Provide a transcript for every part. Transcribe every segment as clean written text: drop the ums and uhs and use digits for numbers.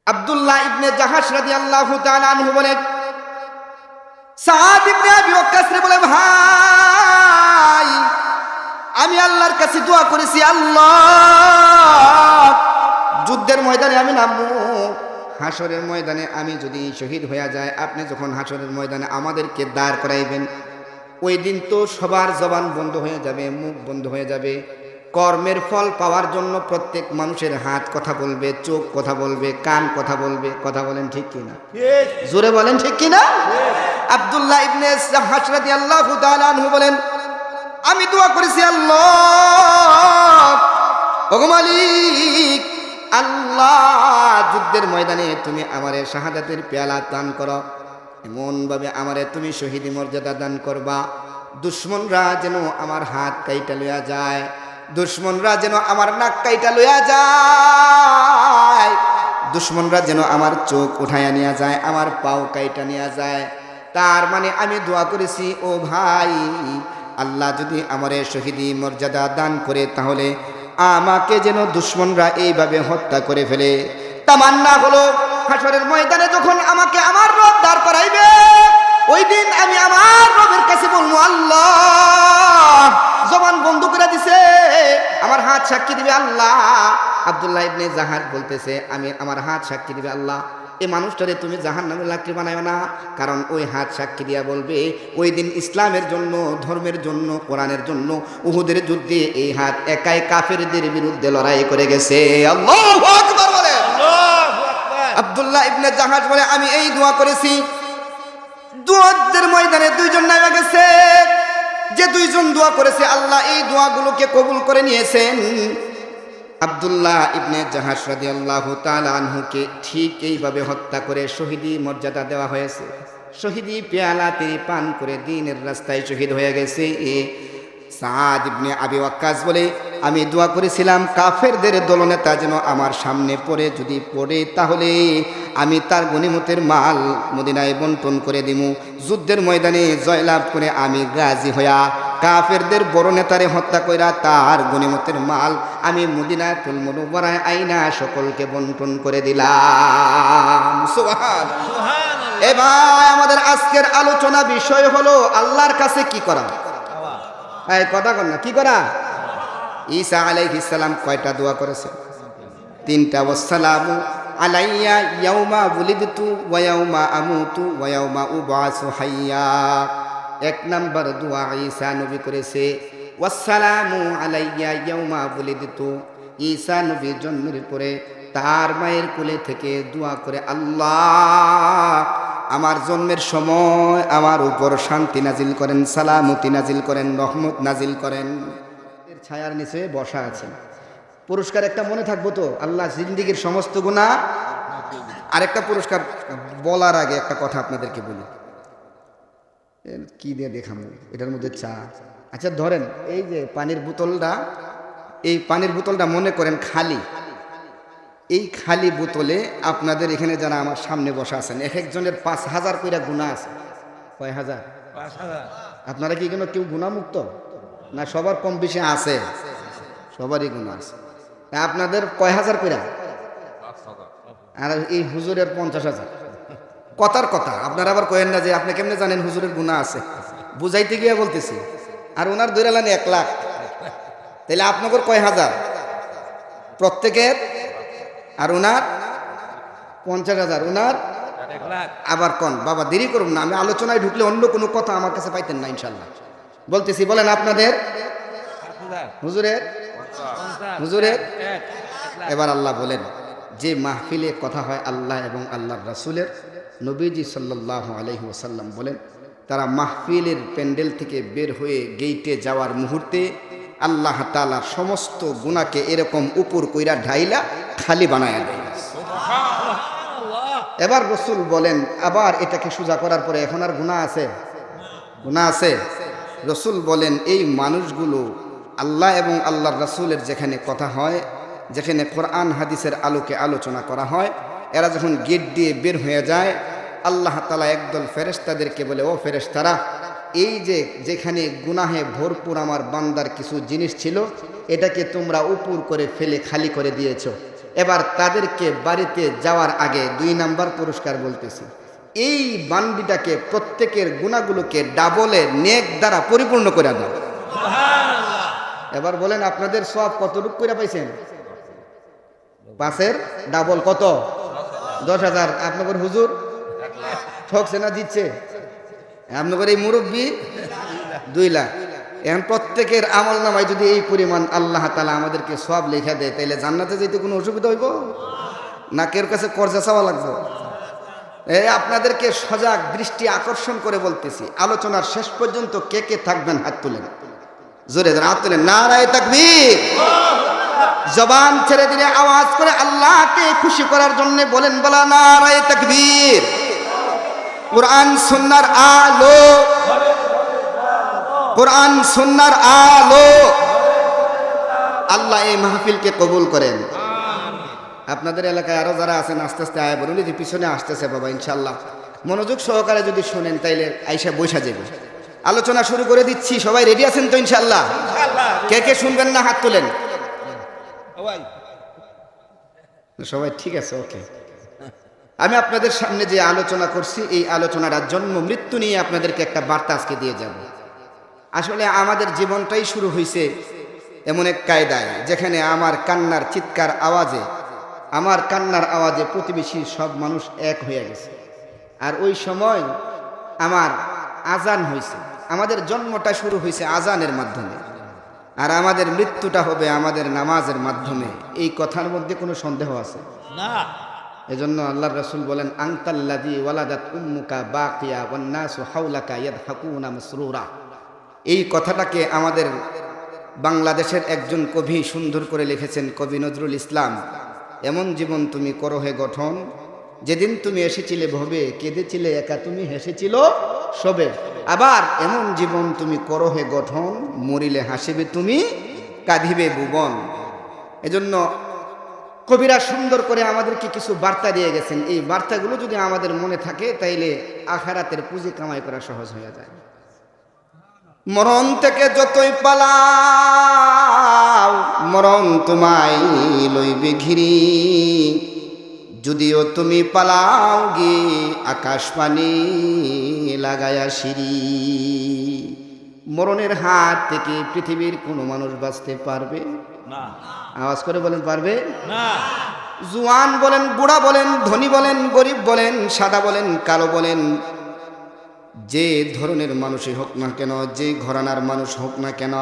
আব্দুল্লাহ ইবনে জাহাশ রাদিয়াল্লাহু তাআলা আনহু বলেন, সাদ ইবনে আবি ওয়াক্কাস বলে, ভাই আমি আল্লাহর কাছে দোয়া করেছি, আল্লাহ যুদ্ধের ময়দানে আমি নামবো, হাসরের ময়দানে আমি যদি শহীদ হয়ে যায়, আপনি যখন হাসরের ময়দানে আমাদেরকে দাঁড় করাইবেন, ওই দিন তো সবার জবান বন্ধ হয়ে যাবে, মুখ বন্ধ হয়ে যাবে। কর্মের ফল পাওয়ার জন্য প্রত্যেক মানুষের হাত কথা বলবে, চোখ কথা বলবে, কান কথা বলবে। কথা বলেন ঠিক কিনা? জোরে বলেন ঠিক কিনা? আব্দুল্লাহ ইবনে জাহাশ রাদিয়াল্লাহু তাআলা আনহু বলেন, আমি দোয়া করেছি, আল্লাহ ওগো মালিক, আল্লাহ যুদ্ধের ময়দানে তুমি আমারে শাহাদাতের পেয়ালা দান করো, এমন ভাবে আমারে তুমি শহীদি মর্যাদা দান করবা, দুশমনরা যেন আমার হাত কাইটা লইয়া যায়, দুশমনরা যেন আমার নাক কাইটা লইয়া যায়, দুশমনরা যেন আমার চোখ উঠাইয়া নিয়ে যায়, আমার পাও কাইটা নিয়ে যায়। তার মানে আমি দোয়া করেছি, ও ভাই আল্লাহ যদি আমারে শহীদি মর্যাদা দান করে, তাহলে আমাকে যেন দুশমনরা এইভাবে হত্যা করে ফেলে। তামান্না হলো হাসরের ময়দানে যখন আমাকে আমার রব দাঁড় করাইবে, ওই দিন আমি আমার রবের কাছে বলবো, আল্লাহ জবান বন্ধ করে দিছে, আমার হাত সাক্ষী দিবে আল্লাহ। আব্দুল্লাহ ইবনে জাহাশ বলতেছে, আমি আমার হাত সাক্ষী দিবে আল্লাহ, এই মানুষটারে তুমি জাহান্নামের লাকড়ি বানায় না, কারণ ওই হাত সাক্ষী দিয়া বলবে, ওই দিন ইসলামের জন্য, ধর্মের জন্য, কোরআনের জন্য উহুদের যুদ্ধে এই হাত একাই কাফেরদের বিরুদ্ধে লড়াই করে গেছে। আল্লাহু আকবার বলে। আব্দুল্লাহ ইবনে জাহাশ বলে, আমি এই দোয়া করেছি, যুদ্ধের ময়দানে দুইজন নামে গেছে, যে দুইজন দোয়া করেছে আল্লাহ এই দোয়াগুলোকে কবুল করে নিয়েছেন। আব্দুল্লাহ ইবনে জাহাশ রাদিয়াল্লাহু তাআলা আনহুকে ঠিক এইভাবে হত্যা করে শহীদি মর্যাদা দেওয়া হয়েছে। শহীদি পেয়ালা তিনি পান করে দ্বীনের রাস্তায় শহীদ হয়ে গেছে। সাদ ইবনে আবি ওয়াক্কাস বলে, আমি দোয়া করেছিলাম কাফেরদের দলনেতা যেন আমার সামনে পড়ে, যদি পড়ে তাহলে আমি তার গনিমতের মাল মদিনায় বন্টন করে দিব, যুদ্ধের ময়দানে জয়লাভ করে আমি গাজী হইয়া কাফেরদের বড় নেতারে হত্যা কইরা তার গনিমতের মাল আমি মদিনাতুল মুনাওয়ারায় আইনা সকলকে বন্টন করে দিলাম। সুবহানাল্লাহ। এবার আমাদের আজকের আলোচনা বিষয় হলো আল্লাহর কাছে কি করা। এই কথা কর না, কি করা? ঈসা আলাইহিস সালাম কয়টা দোয়া করেছে? তিনটা। ওয়াসসালামু আলাইয়া ইয়াউমা বুলিদতু ওয়া ইয়াউমা আমুতু ওয়া ইয়াউমা উবআসু হাইয়া। এক নাম্বার দোয়া ঈসা নবী করেছে, ওয়াসসালামু আলাইয়া ইয়াউমা বুলিদতু। ঈসা নবী জন্মের পরে তার মায়ের কোলে থেকে দোয়া করে, আল্লাহ আমার জন্মের সময় আমার উপর শান্তি নাজিল করেন, সালামতি নাজিল করেন, রহমত নাজিল করেন। এর ছায়ার নিচে বসা আছেন। পুরস্কার একটা মনে থাকবো তো, আল্লাহ জিন্দিগির সমস্ত গুনাহ। আরেকটা পুরস্কার বলার আগে একটা কথা আপনাদেরকে বলি, কি দিয়ে দেখাবো, এটার মধ্যে চা। আচ্ছা ধরেন এই যে পানির বোতলটা, এই পানির বোতলটা মনে করেন খালি। এই খালি বোতলে আপনাদের এখানে যারা আমার সামনে বসা আছেন, এক একজনের ৫,০০০ কইরা গুনাহ আছে। কয় হাজার? ৫,০০০। আপনারা কি কেউ গুনাহমুক্ত না? সবার কম বেশি আছে, সবারই গুনাহ আছে। আপনাদের কয় হাজার কইরা? আর এই হুজুরের ৫০,০০০। কথার কথা, আপনারা আবার কয়েন না যে আপনি কেমনে জানেন হুজুরের গুনাহ আছে, বুঝাইতে গিয়ে বলতেছি। আর ওনার দৈরালানি ১,০০,০০০, তাহলে আপনাদের কয় হাজার প্রত্যেকের? আর ওনার ৫০,০০০, ওনার ১,০০,০০০। আবার কন বাবা, দেরি করুন না, আমি আলোচনায় ঢুকলে অন্য কোনো কথা আমার কাছে পাইতেন না ইনশাল্লাহ। বলতেছি, বলেন আপনাদের হুজুরের? হুজুরের। এবার আল্লাহ বলেন, যে মাহফিলে কথা হয় আল্লাহ এবং আল্লাহর রাসূলের, নবীজি সাল্লাল্লাহু আলাইহি ওয়াসাল্লাম বলেন, তারা মাহফিলের প্যান্ডেল থেকে বের হয়ে গেইটে যাওয়ার মুহূর্তে আল্লাহ তাআলা সমস্ত গুনাহকে এরকম উপর কইরা ঢাইলা খালি বানায়া দেয়। এবার রাসূল বলেন, আবার এটাকে সোজা করার পরে এখন আর গুনাহ আছে? গুনাহ আছে? রাসূল বলেন, এই মানুষগুলো আল্লাহ এবং আল্লাহর রাসূলের যেখানে কথা হয়, যেখানে কোরআন হাদিসের আলোকে আলোচনা করা হয়, এরা যখন গেট দিয়ে বের হয়ে যায়, আল্লাহ তাআলা একদল ফেরেশতাদেরকে বলে, ও ফেরেশতারা, এই যে যেখানে গুনাহে ভরপুর আমার বান্দার কিছু জিনিস ছিল, এটাকে তোমরা উপর করে ফেলে খালি করে দিয়েছো, এবার তাদেরকে বাড়িতে যাওয়ার আগে 2 নাম্বার পুরস্কার বলতেছি, এই বান্ডিটাকে প্রত্যেকের গুণাগুলোকে ডাবলে নেক দ্বারা পরিপূর্ণ করে দাও। এবার বলেন আপনাদের সব কতটুকু করে পাইছেন? 5-এর ডাবল কত? 10,000। আপনাদের হুজুর ঠকছে না দিচ্ছে? আপনাদের এই মুরব্বী 2 লাখ। এখন প্রত্যেকের আমল নামায় যদি এই পরিমাণ আল্লাহ তাআলা আমাদেরকে সব লেখা দেয়, তাইলে জান্নাতে যেতে কোনো অসুবিধা হইব না? কের কাছে কর্জা চাওয়া লাগবে? আপনাদেরকে সজাগ দৃষ্টি আকর্ষণ করে বলতেছি, আলোচনার শেষ পর্যন্ত কে কে থাকবেন হাত তুলেন, জোরে জোরে হাত তুলেন। নারায়ে তাকবীর। জবান ছেড়ে দিলে আওয়াজ করে আল্লাহকে খুশি করার জন্য বলেন, বলা নারায়ে তাকবীর। কোরআন সুন্নাহর আলো, কোরআন সুন্নাহর আলো। আল্লাহ এই মাহফিলকে কবুল করেন। আপনাদের এলাকায় আরো যারা আছেন আস্তে আস্তে আয় বলুন, যে পিছনে আসতেছে বাবা, ইনশাল্লাহ মনোযোগ সহকারে যদি শোনেন তাইলে আইসা বৈশা যাবে। আলোচনা শুরু করে দিচ্ছি, সবাই রেডি আছেন তো ইনশাল্লাহ? কে কে শুনবেন না হাত তোলেন। সবাই ঠিক আছে, ওকে। আমি আপনাদের সামনে যে আলোচনা করছি, এই আলোচনাটা জন্ম মৃত্যু নিয়ে আপনাদেরকে একটা বার্তা আজকে দিয়ে যাব। আসলে আমাদের জীবনটাই শুরু হয়েছে এমন এক কায়দায়, যেখানে আমার কান্নার চিৎকার আওয়াজে, আমার কান্নার আওয়াজে প্রতিবেশী সব মানুষ এক হয়ে গেছে। আর ওই সময় আমার আজান হয়েছে। আমাদের জন্মটা শুরু হয়েছে আজানের মাধ্যমে, আর আমাদের মৃত্যুটা হবে আমাদের নামাজের মাধ্যমে। এই কথার মধ্যে কোনো সন্দেহ আছে না? এজন্য আল্লাহর রাসূল বলেন, আনতাল্লাযী ওয়ালাদাত উম্মুকা বাকিয়া ওয়ান নাসু হাওলাকা ইয়াদহাকুনা মাসরুরা। এই কথাটাকে আমাদের বাংলাদেশের একজন কবি সুন্দর করে লিখেছেন, কবি নজরুল ইসলাম। এমন জীবন তুমি করো হে গঠন, যেদিন তুমি এসেছিলে ভবে, কেঁদেছিলে একা তুমি, হেসেছিল সবে। আবার এমন জীবন তুমি করো হে গঠন, মরিলে হাসিবে তুমি, কাঁদিবে ভুবন। এজন্য কবিরা সুন্দর করে আমাদেরকে কিছু বার্তা দিয়ে গেছেন। এই বার্তাগুলো যদি আমাদের মনে থাকে, তাইলে আখিরাতের পুঁজি কামাই করা সহজ হয়ে যায়। মরণ থেকে যতই পালাও, মরণ তোমায় লইবে ঘিরি, যদিও তুমি পালাও গে আকাশ পানি লাগায়া সিঁড়ি। মরণের হাত থেকে পৃথিবীর কোনো মানুষ বাঁচতে পারবে না? আওয়াজ করে বলেন, পারবে না? জুয়ান বলেন, বুড়া বলেন, ধনী বলেন, গরিব বলেন, সাদা বলেন, কালো বলেন, যে ধরনের মানুষই হোক না কেন, যে ঘরানার মানুষ হোক না কেন,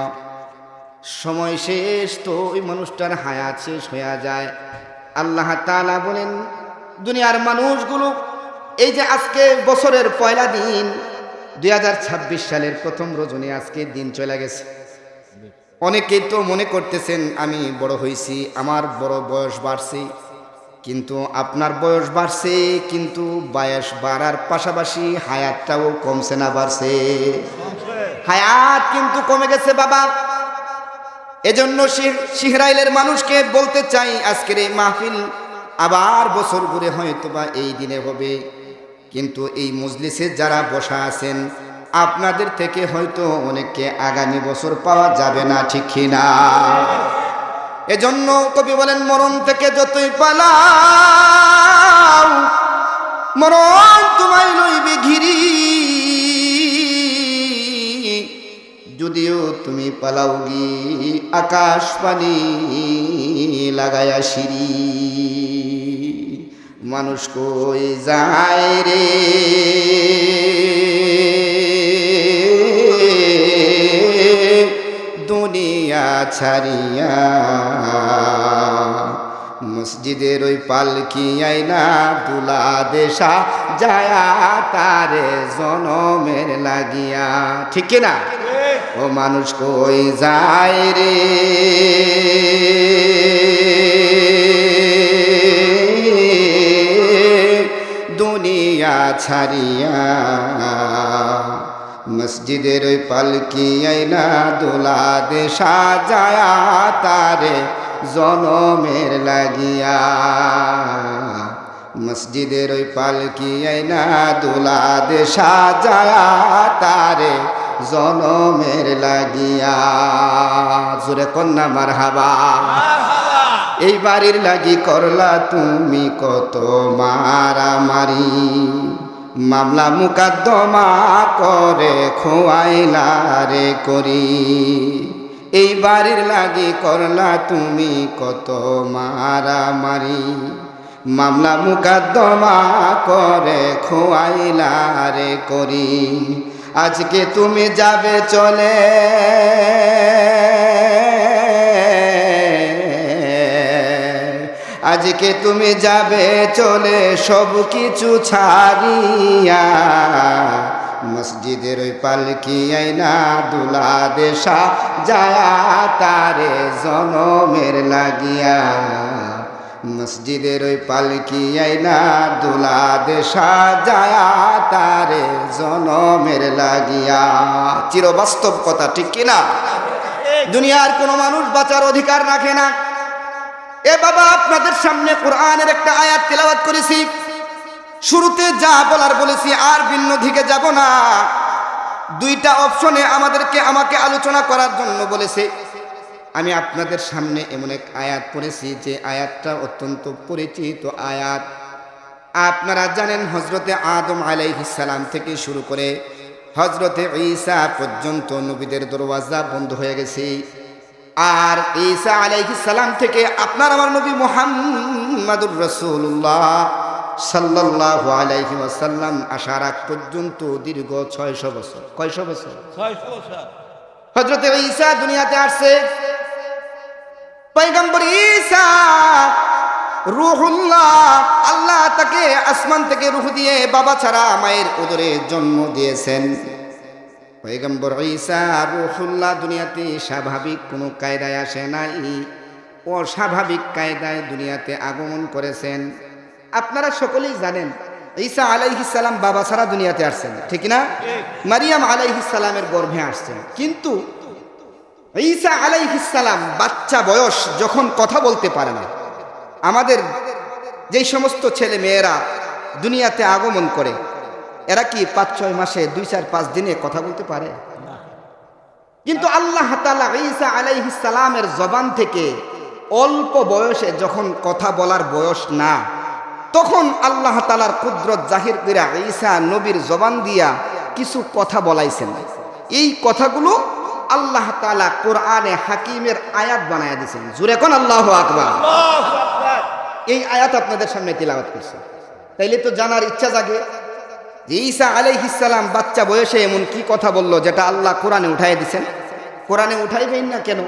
সময় শেষ তো ওই মানুষটার হায়াত শেষ হয়ে যায়। আল্লাহ তাআলা বলেন, দুনিয়ার মানুষগুলো, এই যে আজকে বছরের পয়লা দিন, 2026 সালের প্রথম রজনী, আজকে দিন চলে গেছে। অনেকেই তো মনে করতেছেন আমি বড় হয়েছি, আমার বড় বয়স বাড়ছে। কিন্তু আপনার বয়স বাড়ছে, কিন্তু বয়স বাড়ার পাশাপাশি হায়াতটাও কমছে না বাড়ছে? হায়াত কিন্তু কমে গেছে বাবা। এজন্য সিহরাইলের মানুষকে বলতে চাই, আজকের এই মাহফিল আবার বছর ঘুরে হয়তো বা এই দিনে হবে, কিন্তু এই মজলিসে যারা বসা আছেন আপনাদের থেকে হয়তো অনেককে আগামী বছর পাওয়া যাবে না, ঠিক কিনা? এজন্য কবি বলেন, মরণ থেকে যতই পালাও, মরণ তোমায় লইবে ঘিরি, যদিও তুমি পালাও গি আকাশ পানি লাগায়া সিঁড়ি। মানুষ কই যায় রে দুনিয়া ছাড়িয়া, মসজিদের ওই পালকি আইনা দুলা দেশা যায়া তারে জনমের লাগিয়া, ঠিক না? ও মানুষ কই যায় রে দুনিয়া ছাড়িয়া, মসজিদের ওই পালকি আইনা দুলা দেশা যায়া তারে জনমের লাগিয়া। মসজিদের ওই পালকি আইনা দুলা দেশা যায়া তারে জনমের লাগিয়া। জোরে কন্যা মারহাবা। এই বাড়ির লাগি করলা তুমি কত মারামারি, মামলা মুকদ্দমা করে খোয়াইলা রে করি। এই বাড়ির লাগি করলা তুমি কত মারামারি, মামলা মুকদ্দমা করে খোয়াইলা রে করি। আজকে তুমি যাবে চলে, আজকে তুমি যাবে চলে সব কিছু ছাড়িয়া, মসজিদের ওই পালকি আইনা দুলা দেশা যায়া তারে জনমের লাগিয়া, মসজিদের ওই পালকি আইনা দুলা দেশা যায়া তারে জনমের লাগিয়া। চিরবাস্তব কথা, ঠিক কিনা? দুনিয়ার কোনো মানুষ বাঁচার অধিকার রাখে না। এ বাবা, আপনাদের সামনে কোরআনের একটা আয়াত তেলাওয়াত করেছি। শুরুতে যা বলার বলেছি, আর ভিন্ন দিকে যাব না। দুইটা অপশনে আমাকে আলোচনা করার জন্য বলেছে। আমি আপনাদের সামনে এমন এক আয়াত পড়েছি যে আয়াতটা অত্যন্ত পরিচিত আয়াত। আপনারা জানেন হযরতে আদম আলাইহিস সালাম থেকে শুরু করে হযরতে ঈসা পর্যন্ত নবীদের দরওয়াজা বন্ধ হয়ে গেছে। আর ঈসা আলাইহিস সালাম থেকে আপনার আমার নবী মুহাম্মাদুর রাসূলুল্লাহ সাল্লাল্লাহু আলাইহি ওয়াসাল্লাম আসার আগ পর্যন্ত দীর্ঘ 600 বছর। কয়শো বছর? 600 বছর। হযরতে ঈসা দুনিয়াতে আসছে। পয়গম্বর ঈসা রূহুল্লাহ, আল্লাহ তাকে আসমান থেকে রূহ দিয়ে বাবা ছাড়া মায়ের উদরে জন্ম দিয়েছেন। পয়গম্বর ঈসা রূহুল্লাহ দুনিয়াতে স্বাভাবিক কোনো কায়দায় আসে নাই, অস্বাভাবিক কায়দায় দুনিয়াতে আগমন করেছেন। আপনারা সকলেই জানেন ঈসা আলাইহিস সালাম বাবা ছাড়া দুনিয়াতে আসছেন, ঠিক না? মারিয়াম আলাইহিস সালামের গর্ভে আসছেন। কিন্তু ঈসা আলাইহিস সালাম বাচ্চা বয়স, যখন কথা বলতে পারে না, আমাদের যেই সমস্ত ছেলে মেয়েরা দুনিয়াতে আগমন করে, এরা কি 5-6 মাসে 2-4-5 দিনে কথা বলতে পারে? কিন্তু আল্লাহ তাআলা ঈসা আলাইহিস সালামের জবান থেকে অল্প বয়সে, যখন কথা বলার বয়স না, তখন আল্লাহ তাআলার কুদরত জাহির করে ঈসা নবীর জবান দিয়া কিছু কথা বলাইছেন। এই কথাগুলো আল্লাহ তাআলা কোরআনে হাকিমের আয়াত বানায়া দিয়েছেন। জোরে কোন আল্লাহু আকবার। এই আয়াত আপনাদের সামনে তিলাওয়াত করছি। তাইলে তো জানার ইচ্ছা জাগে যে ঈসা আলাইহিস সালাম বাচ্চা বয়সে এমন কি কথা বললো যেটা আল্লাহ কোরআনে উঠাই দিয়েছেন। কোরআনে উঠাইবেন না কেন?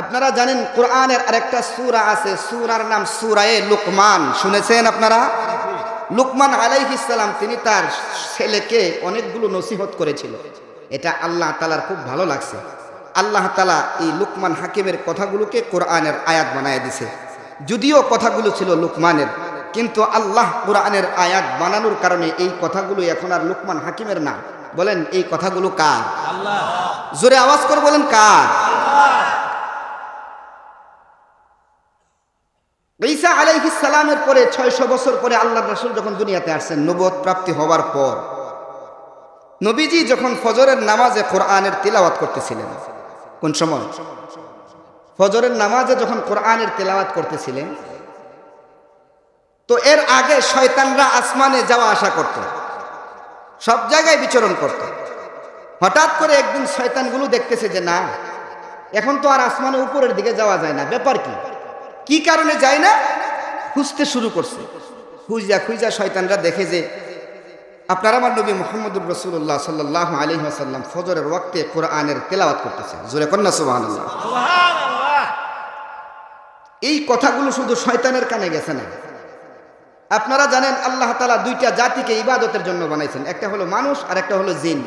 আপনারা জানেন কোরআনের আরেকটা সূরা আছে, সূরার নাম সূরায়ে লুকমান। শুনেছেন আপনারা? লুকমান আলাইহিস সালাম তিনি তার ছেলেকে অনেকগুলো নসিহত করেছিল। এটা আল্লাহ তাআলার খুব ভালো লাগছে। আল্লাহ তাআলা এই লুকমান হাকিমের কথাগুলোকে কোরআনের আয়াত বানায় দিছে। যদিও কথাগুলো ছিল লুকমানের, কিন্তু আল্লাহ কোরআনের আয়াত বানানোর কারণে এই কথাগুলো এখন আর লুকমান হাকিমের না। বলেন এই কথাগুলো কার? আল্লাহ। জোরে আওয়াজ করে বলেন কার? আল্লাহ। ঈসা আলাইহিস সালামের পরে 600 বছর পরে আল্লাহর রাসূল যখন দুনিয়াতে আসছেন, নবুয়ত প্রাপ্তি হওয়ার পর, নবীজি যখন ফজরের নামাজে কোরআনের তিলাওয়াত করতেছিলেন, কোন সময়? ফজরের নামাজে যখন কোরআনের তিলাওয়াত করতেছিলেন, তো এর আগে শয়তানরা আসমানে যাওয়া আসা করত, সব জায়গায় বিচরণ করত। হঠাৎ করে একদিন শয়তানগুলো দেখতেছে যে না, এখন তো আর আসমানে উপরের দিকে যাওয়া যায় না। ব্যাপার কি? কি কারণে যায় না? খুঁজতে শুরু করছে। খুঁজা খুঁজা শয়তানরা দেখে যে আপনার আমার নবী মুহাম্মদুর রাসূলুল্লাহ সাল্লাল্লাহু আলাইহি ওয়াসাল্লাম ফজরের ওয়াক্তে কোরআনের তেলাওয়াত করতেছেন। জোরে কন্না সুবহানাল্লাহ। সুবহানাল্লাহ। এই কথাগুলো শুধু শয়তানের কানে গেছে না। আপনারা জানেন আল্লাহ তাআলা দুইটা জাতিকে ইবাদতের জন্য বানাইছেন, একটা হলো মানুষ আর একটা হলো জিন।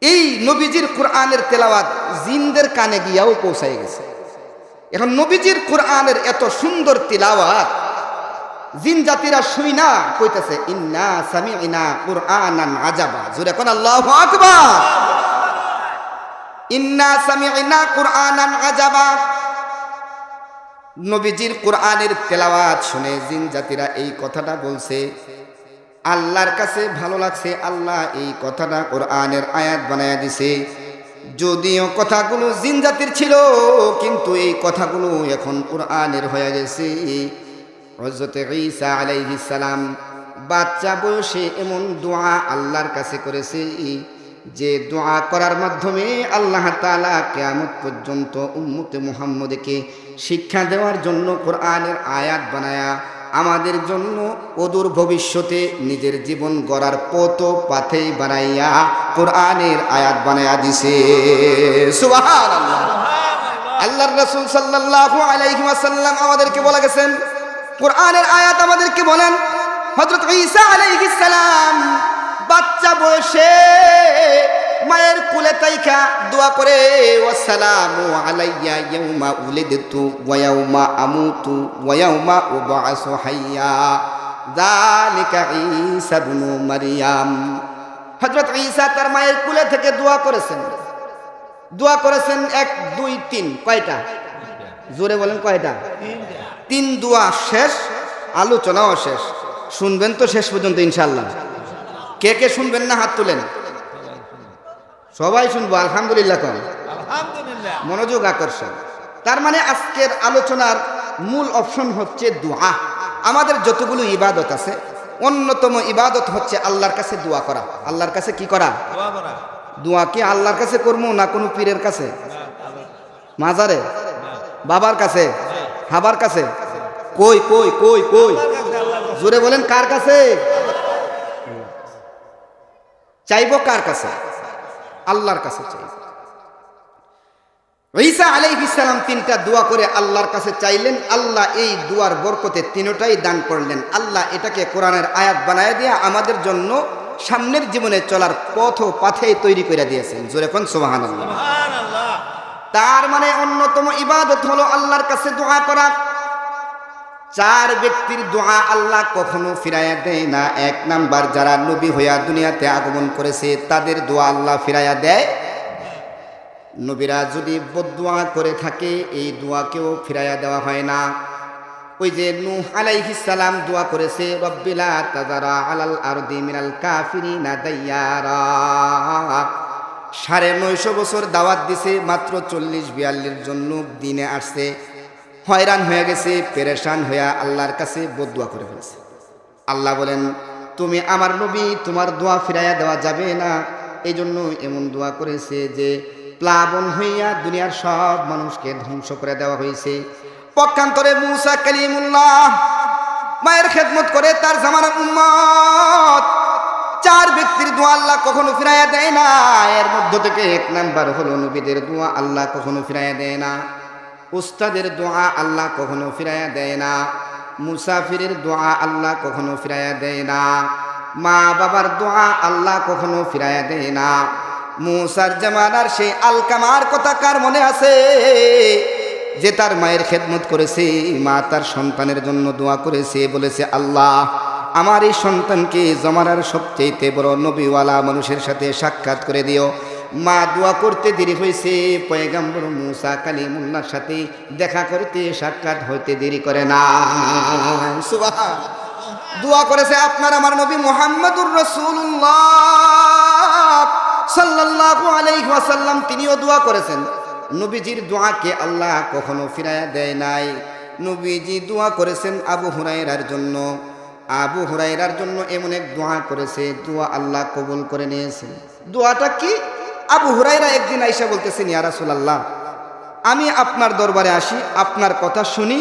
এই নবীজির কোরআনের তেলাওয়াত জিনদের কানে গিয়াও পৌঁছায় গেছে। এখন নবীজির কোরআনের এত সুন্দর তিলাওয়াত জিন জাতিরা শুইনা কইতেছে ইন্না সামি'না কুরআনান আজাবা। জোরে কোন আল্লাহু আকবার। ইন্না সামি'না কুরআনান আজাবা। নবীজির কোরআনের তেলাওয়াত শুনে জিন জাতিরা এই কথাটা বলছে, আল্লাহর কাছে ভালো লাগছে, আল্লাহ এই কথাটা কোরআনের আয়াত বানায়া দিছে। যদিও কথাগুলো জিন জাতির ছিল, কিন্তু এই কথাগুলো এখন কোরআনের হয়ে গেছে। হযরত ঈসা আলাইহিস সালাম বাচ্চা বয়সে এমন দোয়া আল্লাহর কাছে করেছে যে দোয়া করার মাধ্যমে আল্লাহ তাআলা কিয়ামত পর্যন্ত উম্মতে মুহাম্মদকে শিক্ষা দেওয়ার জন্য কোরআনের আয়াত বানায়া আমাদের জন্য অদূর ভবিষ্যতে নিজের জীবন গড়ার পথ পাথেই বানাইয়া কোরআনের আয়াত বানায়া দিছে। সুবহানাল্লাহ। আল্লাহর রাসূল সাল্লাল্লাহু আলাইহি ওয়াসাল্লাম আমাদেরকে বলে গেছেন, কোরআনের আয়াত আমাদেরকে বলেন, হযরত ঈসা আলাইহিস সালাম বাচ্চা বয়সে মায়ের কোলে তাইকা দোয়া করে, ওয়াসসালামু আলাইয়া ইয়াউমা উলিদতু ওয়া ইয়াউমা আমুতু ওয়া ইয়াউমা উবআসু হাইয়া যালিকা ঈসা ইবনু মারইয়াম। হযরত ঈসা তার মায়ের কোলে থেকে দোয়া করেছেন। 1 2 3 কয়টা? জোরে বলেন কয়টা? 3 দোয়া শেষ, আলোচনাও শেষ। শুনবেন তো শেষ পর্যন্ত ইনশাআল্লাহ? কে কে শুনবেন না হাত তুলেন। সবাই শুনবো আলহামদুলিল্লাহ কোন? আলহামদুলিল্লাহ। মনোযোগ আকর্ষণ। তার মানে আজকের আলোচনার মূল অপশন হচ্ছে দোয়া। আমাদের যতগুলো ইবাদত আছে, অন্যতম ইবাদত হচ্ছে আল্লাহর কাছে দোয়া করা। আল্লাহর কাছে কি করা? দোয়া করা। দোয়া কি আল্লাহর কাছে করবো না কোনো পীরের কাছে, মাজারে, বাবার কাছে, হাবার কাছে? কই কই কই কই? জোরে বলেন কার কাছে চাইবো? কার কাছে? আল্লাহর কাছে চাইব। ঈসা আলাইহিস সালাম 3টা দোয়া করে আল্লাহর কাছে চাইলেন। আল্লাহ এই দুয়ার বরকতে 3টাই দান করলেন। আল্লাহ এটাকে কোরআনের আয়াত বানায় দিয়ে আমাদের জন্য সামনের জীবনে চলার পথ ও পাথেই তৈরি করে দিয়েছেন। জোরে কোন সুবহানাল্লাহ। সুবহানাল্লাহ। তার মানে অন্যতম ইবাদত হলো আল্লাহর কাছে দোয়া করা। 4 ব্যক্তির দোয়া আল্লাহ কখনো ফিরাইয়া দেয় না। 1 নাম্বার, যারা নবী হইয়া দুনিয়াতে আগমন করেছে তাদের দোয়া আল্লাহ ফিরাইয়া দেয়। নবীরা যদি বদদোয়া করে থাকে এই দোয়াকেও ফিরাইয়া দেওয়া হয় না। ওই যে নূহ আলাইহিস সালাম দোয়া করেছে, রব্বিলা তাযারা আলাল আরদি মিনাল কাফিরিনা দাইয়ারা। 950 বছর দাওয়াত দিছে, মাত্র 40-42 জন লোক দিনে আসছে। হয়রান হয়ে গেছে, পেরেশান হইয়া আল্লাহর কাছে বদদোয়া করে ফেলছে। আল্লাহ বলেন, তুমি আমার নবী, তোমার দোয়া ফিরাইয়া দেওয়া যাবে না। এই জন্য এমন দোয়া করেছে যে প্লাবন হইয়া দুনিয়ার সব মানুষকে ধ্বংস করে দেওয়া হয়েছে। পক্ষান্তরে মূসা কালিমুল্লাহ মায়ের খেদমত করে তার জামানার উম্মত 4 ব্যক্তির দোয়া আল্লাহ কখনো ফিরাইয়া দেয় না। এর মধ্য থেকে 1 নাম্বার হলো নবীদের দোয়া আল্লাহ কখনো ফিরাইয়া দেয় না। উস্তাদের দোয়া আল্লাহ কখনো ফিরাইয়া দেয় না। মুসাফিরের দোয়া আল্লাহ কখনো ফিরাইয়া দেয় না। মা বাবার দোয়া আল্লাহ কখনো ফিরাইয়া দেয় না। মুসার জামানার সেই আলকামার কথা কার মনে আছে? যে তার মায়ের খেদমত করেছে, মা তার সন্তানের জন্য দোয়া করেছে, বলেছে আল্লাহ আমার এই সন্তানকে জমানার সবচেয়ে বড় নবীওয়ালা মানুষের সাথে সাক্ষাৎ করে দিও। মা দোয়া করতে দেরি হয়েছে, পয়গম্বর মূসা কালিমুল্লাহর সাথে দেখা করতে সাক্ষাৎ হইতে দেরি করে না। সুবহান। দোয়া করেছে আপনার আমার নবী মুহাম্মদুর রাসূলুল্লাহ সাল্লাল্লাহু আলাইহি ওয়াসাল্লাম, তিনিও দোয়া করেছেন। নবীজির দোয়াকে আল্লাহ কখনো ফিরাইয়া দেয় নাই। নবীজি দোয়া করেছেন আবু হুরায়রার জন্য। আবু হুরায়রার জন্য এমন এক দোয়া করেছে, দোয়া আল্লাহ কবুল করে নিয়েছেন। দোয়াটা কি? আবু হুরায়রা একদিন আইসা বলতেছেন, ইয়া রাসূলুল্লাহ, আমি আপনার দরবারে আসি, আপনার কথা শুনি,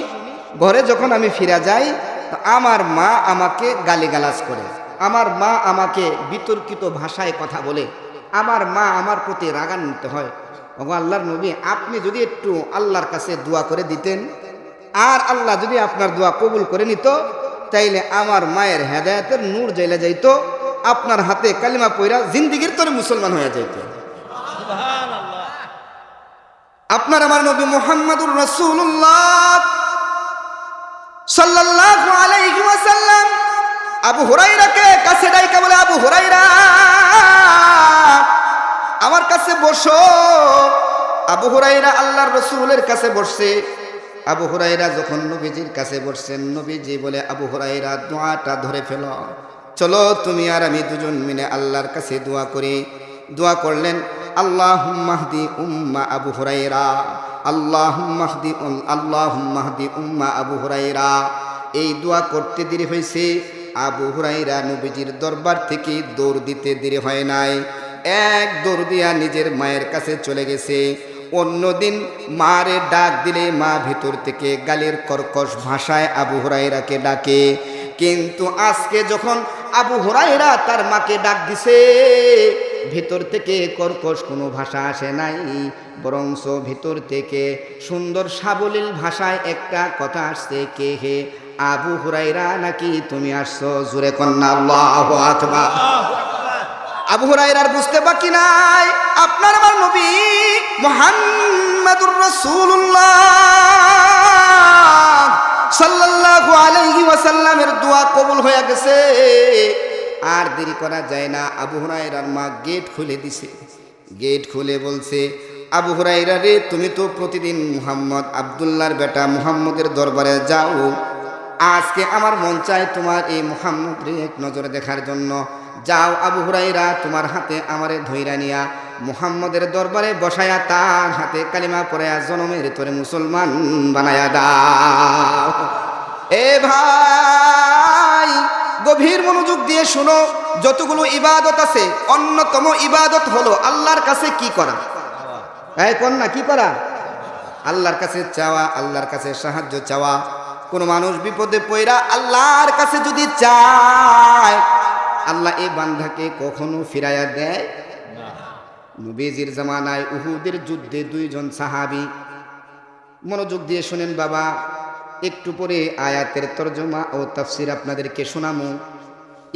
ঘরে যখন আমি ফিরে যাই তো আমার মা আমাকে গালিগালাজ করে, আমার মা আমাকে বিতর্কিত ভাষায় কথা বলে, আমার মা আমার প্রতি রাগান্বিত হয়। ওগো আল্লাহর নবী, আপনি যদি একটু আল্লাহর কাছে দোয়া করে দিতেন আর আল্লাহ যদি আপনার দোয়া কবুল করে নিত, তাইলে আমার মায়ের হেদায়েতের নূর জ্বলে যাইতো, আপনার হাতে কালিমা পয়রা জিন্দিগির তরে মুসলমান হয়ে যাইত। আপনার আমার নবী মুহাম্মদুর রাসূলুল্লাহ সাল্লাল্লাহু আলাইহি ওয়াসাল্লাম আবু হুরায়রাকে কাছে ডাইকা বলে, আবু হুরায়রা আমার কাছে বসো। আবু হুরায়রা আল্লাহর রাসূলের কাছে বসছে। আবু হুরায়রা যখন নবীজির কাছে বসছেন, নবীজি বলে, আবু হুরায়রা দোয়াটা ধরে ফেলো, চলো তুমি আর আমি দুজন মিলে আল্লাহর কাছে দোয়া করি। দোয়া করলেন। আল্লাহুম্মা হদি উম্মা আবু হুরায়রা, আল্লাহুম্মা হদি উম্মা আবু হুরায়রা। এই দোয়া করতে দেরি হয়েছে। আবু হুরায়রা নবীজির দরবার থেকে দৌড় দিতে দেরি হয় নাই, এক দৌড় দিয়া নিজের মায়ের কাছে চলে গেছে। অন্যদিন মারে ডাক দিলে মা ভিতর থেকে গালের কর্কশ ভাষায় আবু হুরায়রাকে ডাকে, কিন্তু আজকে যখন আবু হুরায়রা তার মাকে ডাক দিছে, ভিতর থেকে কর্কশ কোনো ভাষা আসে নাই, বরঞ্চ ভিতর থেকে সুন্দর সাবলীল ভাষায় একটা কথা আসছে, কে হে? আবু হুরায়রা নাকি তুমি আসছো? জোরে কন্যা আল্লাহু আকবার। আবু হুরায়রার বুঝতে বাকি নাই, আপনার আমার নবী মুহাম্মাদুর রাসূলুল্লাহ সাল্লাল্লাহু আলাইহি ওয়াসাল্লামের দোয়া কবুল হয়ে গেছে। আর দেরি করা যায় না। আবু হুরায়রার মা গেট খুলে দিছে। গেট খুলে বলছে, আবু হুরায়রা রে, তুমি তো প্রতিদিন মুহাম্মদ আব্দুল্লাহর বেটা মুহাম্মদের দরবারে যাও, আজকে আমার মন চায় তোমার এই মুহাম্মদ রে এক নজরে দেখার জন্য। যাও আবু হুরায়রা, তোমার হাতে আমারে ধইরা নিয়া মুহাম্মদের দরবারে বসায়া তার হাতে কালিমা পড়ায়া জনমের তোরে মুসলমান বানায়া দাও। এ ভাই, গভীর মনোযোগ দিয়ে শোনো, যতগুলো ইবাদত আছে অন্যতম ইবাদত হলো আল্লাহর কাছে কি করা? এই কন্যা, কি করা? আল্লাহর কাছে চাওয়া, আল্লাহর কাছে সাহায্য চাওয়া। কোন মানুষ বিপদে পড়া আল্লাহর কাছে যদি চায়, আল্লাহ এই বান্ধাকে কখনো ফিরাইয়া দেয় না। নবীজির জামানায় উহুদের যুদ্ধে দুইজন সাহাবী, মনোযোগ দিয়ে শুনেন বাবা, একটু পরে আয়াতের তরজমা ও তাফসির আপনাদেরকে শোনামু।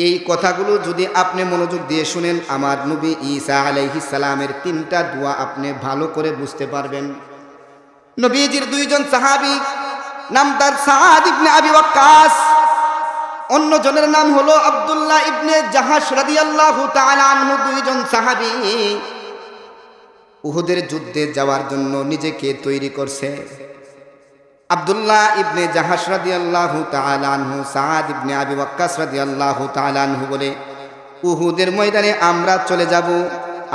এই কথাগুলো যদি আপনি মনোযোগ দিয়ে শুনেন, আমার নবী ঈসা আলাইহিস সালামের 3টা দোয়া আপনি ভালো করে বুঝতে পারবেন। নবীজির দুইজন সাহাবী, নাম তার সাদ ইবনে আবি ওয়াক্কাস, অন্য জনের নাম হলো আব্দুল্লাহ ইবনে জাহাশ রাদিয়াল্লাহু তাআলা আনহু। দুইজন সাহাবী উহুদের যুদ্ধে যাওয়ার জন্য নিজেকে তৈরি করছে। আব্দুল্লাহ ইবনে জাহাশ রাদিয়াল্লাহু তাআলা আনহু সাদ ইবনে আবি ওয়াক্কাস রাদিয়াল্লাহু তাআলা আনহু বলে, উহুদের ময়দানে আমরা চলে যাব।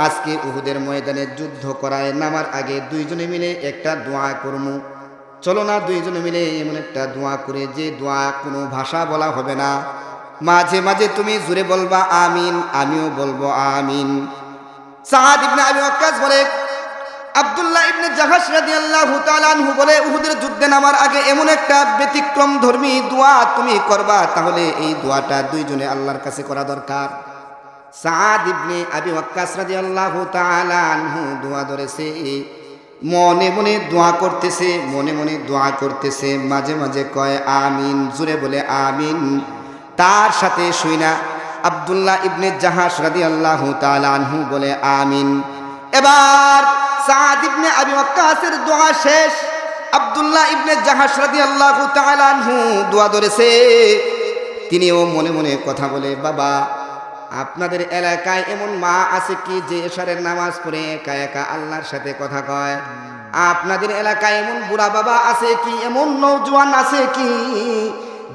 আজকে উহুদের ময়দানে যুদ্ধ করায় নামার আগে দুইজনে মিলে একটা দোয়া করব। চলো না দুইজনে মিলে এমন একটা দোয়া করে, যে দোয়া কোনো ভাষা বলা হবে না, মাঝে মাঝে তুমি জোরে বলবা আমিন, আমিও বলবো আমিন। সাদ ইবনে আবি ওয়াক্কাস বলে, আব্দুল্লাহ ইবনে জাহাশ রাদিয়াল্লাহু তাআলা আনহু বলে, উহুদের যুদ্ধে নামার আগে এমন একটা ব্যতিক্রম ধর্মী দোয়া তুমি করবা, তাহলে এই দোয়াটা দুইজনে আল্লাহর কাছে করা দরকার। সাদ ইবনে আবি ওয়াক্কাস রাদিয়াল্লাহু তাআলা আনহু দোয়া ধরেছে, মনে মনে দোয়া করতেছে, মনে মনে দোয়া করতেছে, মাঝে মাঝে কয় আমিন, জোরে বলে আমিন। তার সাথে শুইনা আব্দুল্লাহ ইবনে জাহাশ রাদিয়াল্লাহু তাআলা আনহু বলে আমিন। এবার সাদ ইবনে আবি ওয়াক্কাসের দোয়া শেষ, আব্দুল্লাহ ইবনে জাহাশ রাদিয়াল্লাহু তাআলা আনহু দোয়া ধরেছে। তিনিও মনে মনে কথা বলে, বাবা, আপনাদের এলাকায় এমন মা আছে কি যে এশারের নামাজ পড়ে একা একা আল্লাহর সাথে কথা কয়? আপনাদের এলাকায় এমন বুড়া বাবা আছে কি, এমন নওজোয়ান আছে কি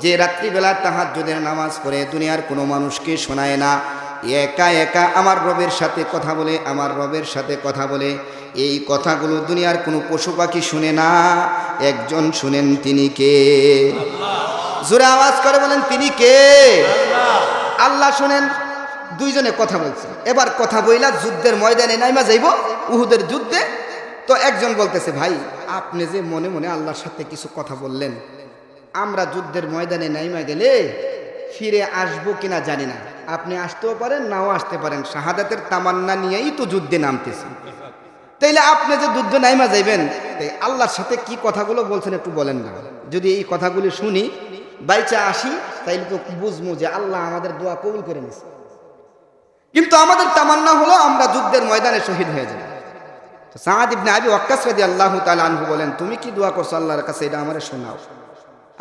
যে রাত্রিবেলা তাহাজ্জুদের নামাজ পড়ে দুনিয়ার কোনো মানুষকে শোনায় না, একা একা আমার রবের সাথে কথা বলে, আমার রবের সাথে কথা বলে? এই কথাগুলো দুনিয়ার কোনো পশু পাখি শুনে না, একজন শুনেন, তিনি কে? জোরে আওয়াজ করে বলেন, তিনি কে? আল্লাহ শুনেন। দুইজনে কথা বলছে। এবার কথা বইলা যুদ্ধের ময়দানে নাইমা যাইব, উহুদের যুদ্ধে। তো একজন বলতেছে, ভাই, আপনি যে মনে মনে আল্লাহর সাথে কিছু কথা বললেন, আমরা যুদ্ধের ময়দানে নাইমা গেলে ফিরে আসবো কিনা জানি না, আপনি আসতেও পারেন নাও আসতে পারেন, শাহাদাতের তামান্না নিয়েই তো যুদ্ধে নামতেছি, তাইলে আপনি যে যুদ্ধ নাইমা যাইবেন, তাই আল্লাহর সাথে কি কথাগুলো বলছেন একটু বলেন না। যদি এই কথাগুলি শুনি, বাইচা আসি, তাইলে তো বুঝবো যে আল্লাহ আমাদের দোয়া কবুল করে নিছে। কিন্তু আমাদের তামান্না হলো আমরা যুদ্ধের ময়দানে শহীদ হয়ে যাব। সাদ ইবনে আবি ওয়াক্কাস রাদিয়াল্লাহু তাআলা আনহু বলেন, তুমি কি দোয়া করছো আল্লাহর কাছে, এটা আমারে শোনাও।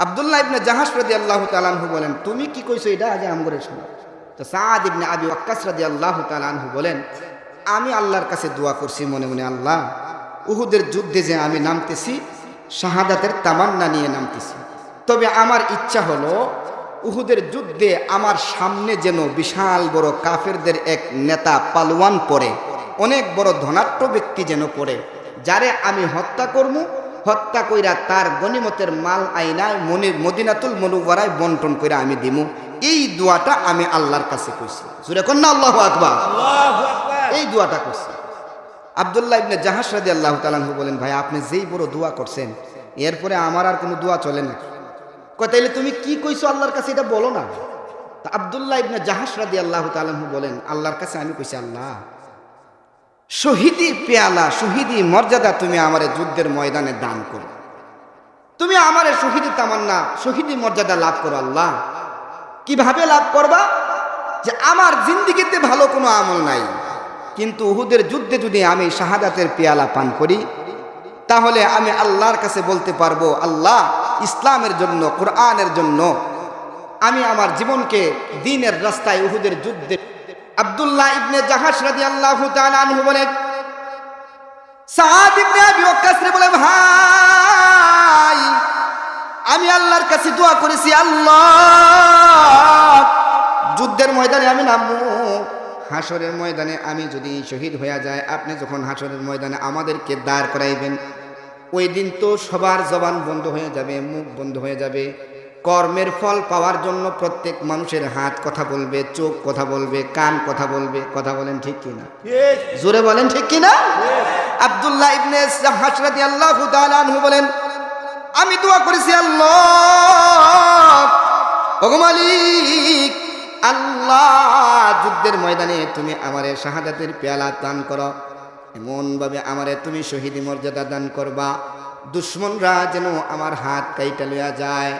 আব্দুল্লাহ ইবনে জাহাশ রাদিয়াল্লাহু তাআলা আনহু বলেন, তুমি কি কইছো এটা আগে আমরে শোনাও। তো সাদ ইবনে আবি ওয়াক্কাস রাদিয়াল্লাহু তাআলা আনহু বলেন, আমি আল্লাহর কাছে দোয়া করছি মনে মনে, আল্লাহ, উহুদের যুদ্ধে যে আমি নামতেছি শাহাদাতের তামান্না নিয়ে নামতেছি, তবে আমার ইচ্ছা হলো উহুদের যুদ্ধে আমার সামনে যেন বিশাল বড় কাফেরদের এক নেতা পালোয়ান পড়ে, অনেক বড় ধনাঢ্য ব্যক্তি যেন করে, যারে আমি হত্যা করব, হত্যা কইরা তার গনিমতের মাল আইনায় মদিনাতুল মুনাওয়ারায় বন্টন কইরা আমি দিমু। এই দোয়াটা আমি আল্লাহর কাছে কইছি। জোরে কোন না আল্লাহু আকবার। আল্লাহু আকবার। এই দোয়াটা করছি। আব্দুল্লাহ ইবনে জাহাশ রাদিয়াল্লাহু তাআলা আনহু বলেন, ভাই আপনি যেই বড় দোয়া করছেন, এরপরে আমার আর কোনো দোয়া চলে না। কয় তাইলে তুমি কি কইছো আল্লাহর কাছে এটা বলো না। তা আব্দুল্লাহ ইবনে জাহাশ রাদিয়াল্লাহু তাআলা আনহু বলেন, আল্লাহর কাছে আমি কইছি, আল্লাহ শহীদি পেয়ালা, শহীদি মর্যাদা তুমি আমারে যুদ্ধের ময়দানে দান করো, তুমি আমারে শহীদি তামান্না, শহীদি মর্যাদা লাভ করো। আল্লাহ কিভাবে লাভ করবা? যে আমার জিন্দেগিতে ভালো কোনো আমল নাই, কিন্তু উহুদের যুদ্ধে যদি আমি শাহাদাতের পেয়ালা পান করি, তাহলে আমি আল্লাহর কাছে বলতে পারবো, আল্লাহ ইসলামের জন্য, কোরআনের জন্য আমি আমার জীবনকে দ্বীনের রাস্তায় উহুদের যুদ্ধে। আব্দুল্লাহ ইবনে জাহাশ রাদিয়াল্লাহু তাআলা আনহু বলেন, সাদ ইবনে আবি ওয়াক্কাস রে বলে, ভাই আমি আল্লাহর কাছে দোয়া করেছি, আল্লাহ যুদ্ধের ময়দানে আমি নামবো, হাসরের ময়দানে আমি যদি শহীদ হয়ে যায়, আপনি যখন হাসরের ময়দানে আমাদেরকে দাঁড় করাইবেন, ওই দিন তো সবার জবান বন্ধ হয়ে যাবে, মুখ বন্ধ হয়ে যাবে। কর্মের ফল পাওয়ার জন্য প্রত্যেক মানুষের হাত কথা বলবে, চোখ কথা বলবে, কান কথা বলবে। কথা বলেন ঠিক কিনা? জোরে বলেন ঠিক কিনা? আব্দুল্লাহ ইবনে জাহাশ রাদিয়াল্লাহু তাআলা আনহু বলেন, আমি দোয়া করেছি, আল্লাহ ওগো মালিক, আল্লাহ যুদ্ধের ময়দানে তুমি আমারে শাহাদাতের পেয়ালা দান করো, এমনভাবে আমারে তুমি শহীদি মর্যাদা দান করবা, দুশ্মনরা যেন আমার হাত কাইটা লইয়া যায়,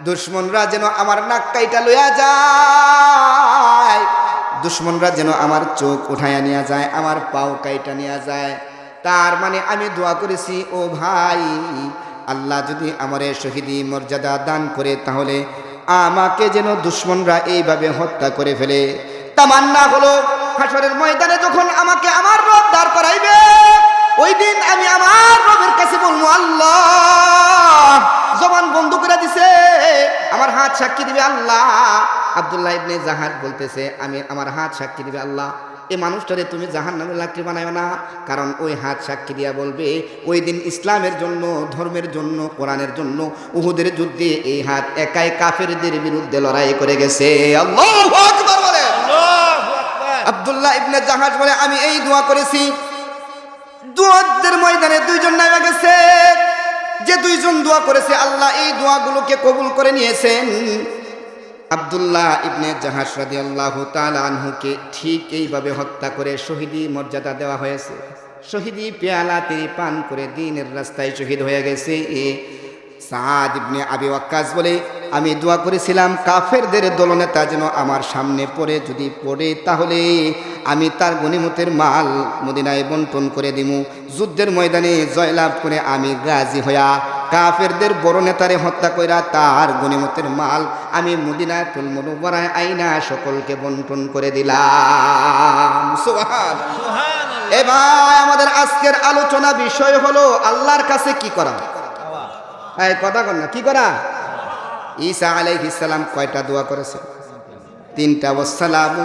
দুশ্মনরা যেন আমার নাক কাইটা লইয়া যায়, দুশ্মনরা যেন আমার চোখ উঠাইয়া নিয়ে যায়, আমার পাও কাইটা নিয়ে যায়। তার মানে আমি দোয়া করেছি, ও ভাই আল্লাহ যদি আমারে শহীদি মর্যাদা দান করে, তাহলে আমাকে যেন দুশ্মনরা এইভাবে হত্যা করে ফেলে। তামান্না হলো হাসরের ময়দানে যখন আমাকে আমার রব দাঁড় করাইবে, ওই দিন আমি আমার রবের কাছে বলবো, আল্লাহ জবান বন্ধ করে দিছে, আমার হাত সাক্ষী দিবে আল্লাহ। আব্দুল্লাহ ইবনে জাহাশ বলতেছে, আমি আমার হাত সাক্ষী দিবে আল্লাহ, এই মানুষটারে তুমি জাহান্নামের লাকড়ি বানায়ো না, কারণ ওই হাত সাক্ষী দিয়া বলবে, ওই দিন ইসলামের জন্য, ধর্মের জন্য, কোরআনের জন্য উহুদের যুদ্ধে এই হাত একাই কাফেরদের বিরুদ্ধে লড়াই করে গেছে। আল্লাহু আকবার বলে। আল্লাহু আকবার। আব্দুল্লাহ ইবনে জাহাশ বলে, আমি এই দোয়া করেছি। যুদ্ধের ময়দানে দুইজন নামে গেছে, যে দুইজন দোয়া করেছে আল্লাহ এই দোয়াগুলোকে কবুল করে নিয়েছেন। আব্দুল্লাহ ইবনে জাহাশ রাদিয়াল্লাহু তাআলা আনহুকে ঠিক এইভাবে হত্যা করে শহীদি মর্যাদা দেওয়া হয়েছে। শহীদি পেয়ালা তিনি পান করে দ্বীনের রাস্তায় শহীদ হয়ে গেছে। সাদ ইবনে আবি ওয়াক্কাস বলে, আমি দোয়া করেছিলাম কাফেরদের দলনেতা যেন আমার সামনে পড়ে, যদি পড়ে তাহলে আমি তার গনিমতের মাল মদিনায় বন্টন করে দিমু, যুদ্ধের ময়দানে জয়লাভ করে আমি গাজী হইয়া কাফেরদের বড় নেতারে হত্যা কইরা তার গনিমতের মাল আমি মদিনাতুল মুনাওয়ারায় আইনা সকলকে বন্টন করে দিলাম। সুবহানাল্লাহ। সুবহানাল্লাহ। এ ভাই, আমাদের আজকের আলোচনা বিষয় হলো আল্লাহর কাছে কি করা। এই কথা কর না, কি করা? ঈসা আলাইহিস সালাম কয়টা দোয়া করেছে? তিনটা। ওয়াসসালামু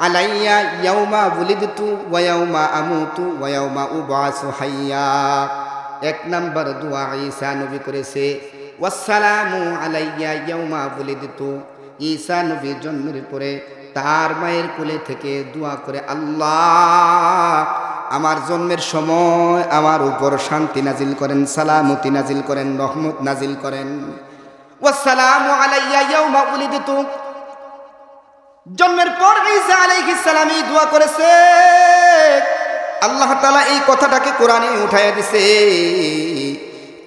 আলাইয়া ইয়াউমা বুলিদতু ওয়া ইয়াউমা আমুতু ওয়া ইয়াউমা উবআসু হাইয়া। এক নাম্বার দোয়া ঈসা নবী করেছে, ওয়াসসালামু আলাইয়া ইয়াউমা বুলিদতু। ঈসা নবী জন্মের পরে তার মায়ের কোলে থেকে দোয়া করে, আল্লাহ আমার জন্মের সময় আমার উপর শান্তি নাজিল করেন, সালামতি নাজিল করেন, রহমত নাজিল করেন। ওয়াসসালামু আলাইয়া ইয়াউমা উলিদতু। জন্মের পর ঈসা আলাইহিস সালাম এই দোয়া করেছে। আল্লাহ তাআলা এই কথাটাকে কোরআনে উঠায়া দিছে।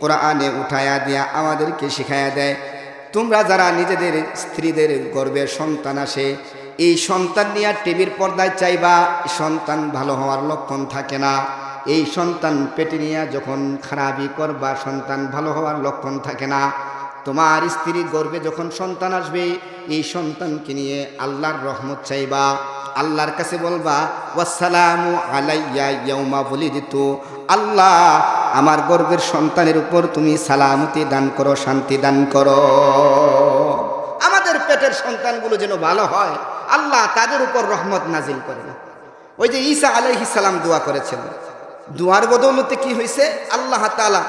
কোরআনে উঠায়া দিয়া আমাদেরকে শিখায়া দেয়, তোমরা যারা নিজেদের স্ত্রীদের গর্ভে সন্তান আসে, এই সন্তান নিয়ে টিভির পর্দায় চাইবা, সন্তান ভালো হওয়ার লক্ষণ থাকে না। এই সন্তান পেটে নিয়ে যখন খারাপি করবা, সন্তান ভালো হওয়ার লক্ষণ থাকে না। তোমার স্ত্রীর গর্ভে যখন সন্তান আসবে, এই সন্তানকে নিয়ে আল্লাহর রহমত চাইবা, আল্লাহর কাছে বলবা, ওয়াসসালামু আলাইয়া ইয়াউমা বুলিদতু। আল্লাহ আমার গর্ভের সন্তানের উপর তুমি সালামতি দান করো, শান্তি দান করো। আমাদের পেটের সন্তানগুলো যেন ভালো হয়, আল্লাহ তাদের উপর রহমত নাজিল করেন। ওই যে ঈসা আলাইহিস সালাম দোয়া করেছেন, দোয়ার বদৌলতে কি হয়েছে, আল্লাহ তাআলা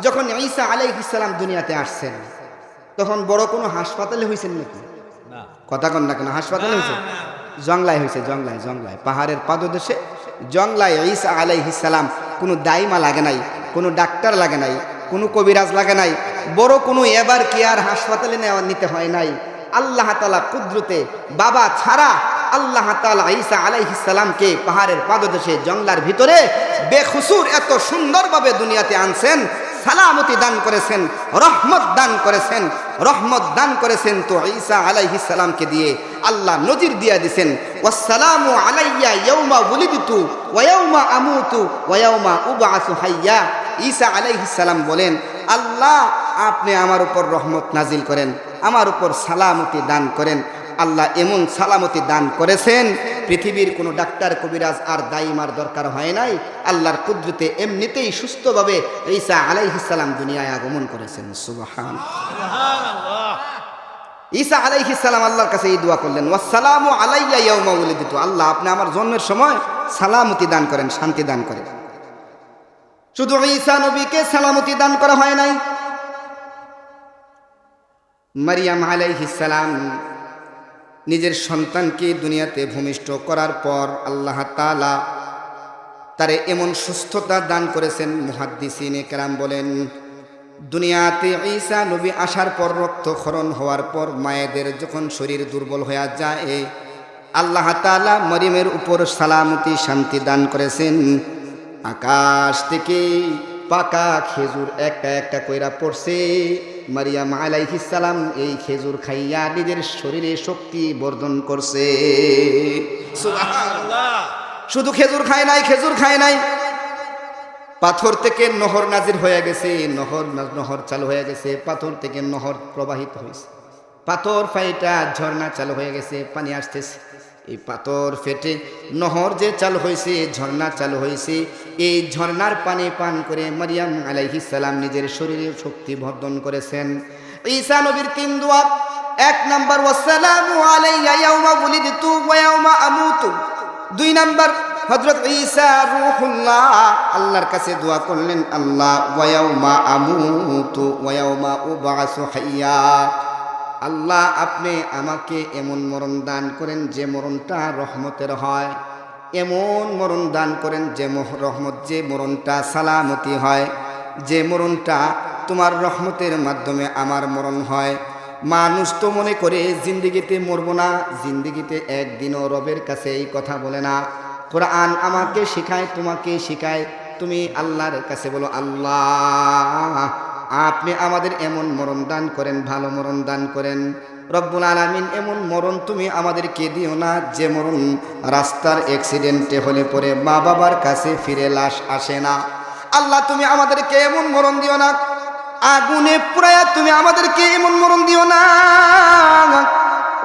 যখন ঈসা আলাইহিস সালাম দুনিয়াতে আসছেন তখন বড় কোনো হাসপাতালে হয়েছেন নাকি? না। কথা কন না কেন, হাসপাতালে হয়েছে? জংলায় হয়েছে, জংলায় পাহাড়ের পাদদেশে জংলায় ঈসা আলাইহিস সালাম। কোনো দাইমা লাগে নাই, কোনো ডাক্তার লাগে নাই, কোনো কবিরাজ লাগে নাই, বড় কোনো এবার কেয়ার হাসপাতালে নিতে হয় নাই। আল্লাহ তাআলা কুদরতে বাবা ছাড়া আল্লাহ তাআলা ঈসা আলাইহিস সালামকে পাহাড়ের পাদদেশে জংলার ভিতরে বেখুসুর এত সুন্দরভাবে দুনিয়াতে আনছেন, সালামতি দান করেছেন, রহমত দান করেছেন, রহমত দান করেছেন। তো ঈসা আলাইহিস সালামকে দিয়ে আল্লাহ নজির দিয়ে দিয়েছেন, ওয়াসসালামু আলাইয়া ইয়াউমা উলিদতু ওয়া ইয়াউমা আমুতু ওয়া ইয়াউমা উবআসু হাইয়া। ঈসা আলাইহিস সালাম বলেন, আল্লাহ আপনি আমার উপর রহমত নাজিল করেন, আমার উপর সালামতি দান করেন। আল্লাহ এমন সালামতি দান করেছেন, পৃথিবীর কোনো ডাক্তার কবিরাজ আর দাইমার দরকার হয় নাই। আল্লাহর কুদরতে এমনিতেই সুস্থভাবে ঈসা আলাইহিস সালাম দুনিয়ায় আগমন করেছেন। সুবহানাল্লাহ। ঈসা আলাইহিস সালাম আল্লাহর কাছে এই দোয়া করলেন, ওয়াসসালামু আলাইয়া ইয়াউমা উলিদতু, আল্লাহ আপনি আমার জন্মের সময় সালামতি দান করেন, শান্তি দান করেন। শুধু ঈসা নবীকে সালামতি দান করা হয় নাই, মারিয়াম আলাইহিস সালাম নিজের সন্তানকে দুনিয়াতে ভূমিষ্ঠ করার পর আল্লাহ তাআলা তারে এমন সুস্থতা দান করেছেন। মুহাদ্দিসিনে কেরাম বলেন, দুনিয়াতে ঈসা নবী আসার পর রক্তক্ষরণ হওয়ার পর মায়েদের যখন শরীর দুর্বল হয়ে যায়, আল্লাহ তাআলা মরিয়মের উপর সালামতি শান্তি দান করেছেন। আকাশ থেকে পাকা খেজুর একটা একটা কইরা পড়ছে, মারিয়াম আলাইহিস সালাম এই খেজুর খাইয়া নিজের শরীরে শক্তি বর্ধন করছে। সুবহানাল্লাহ। শুধু খেজুর খায় নাই, পাথর থেকে নহর নাজির হয়ে গেছে, নহর চালু হয়ে গেছে, পাথর থেকে নহর প্রবাহিত হয়েছে, পাথর ফাইটা ঝর্ণা চালু হয়ে গেছে, পানি আসতেছে। এই পাথর ফেটে নহর যে চালু হয়েছে, ঝর্ণা চালু হয়েছে, এই ঝর্ণার পানি পান করে মারিয়াম আলাইহিস সালাম নিজের শরীরে শক্তি বর্ধন করেছেন। ঈসা নবীর 3 দোয়া, 1 নাম্বার ওয়াসসালামু আলাইয়া ইয়াউমা উলিদতু ওয়া ইয়াউমা আমুতু, 2 নাম্বার হযরত ঈসা রূহুল্লাহ আল্লাহর কাছে দোয়া করলেন, আল্লাহ ওয়া ইয়াউমা আমুতু ওয়া ইয়াউমা উবআসু হাইয়া, আল্লাহ আপনি আমাকে এমন মরণ দান করেন যে মরণটা রহমতের হয়, এমন মরণ দান করেন যে রহমত, যে মরণটা সালামতি হয়, যে মরণটা তোমার রহমতের মাধ্যমে আমার মরণ হয়। মানুষ তো মনে করে জিন্দিগিতে মরবো না, জিন্দিগিতে একদিনও রবের কাছে এই কথা বলে না। কোরআন আমাকে শেখায়, তোমাকে শেখায়, তুমি আল্লাহর কাছে বলো, আল্লাহ আপনি আমাদের এমন মরণ দান করেন, ভালো মরণ দান করেন। রব্বুল আলামিন এমন মরণ তুমি আমাদেরকে দিও না যে মরণ রাস্তার অ্যাক্সিডেন্টে হলে পরে মা বাবার কাছে ফিরে লাশ আসে না। আল্লাহ তুমি আমাদেরকে এমন মরণ দিও না, আগুনে পুরায়া তুমি আমাদেরকে এমন মরণ দিও না।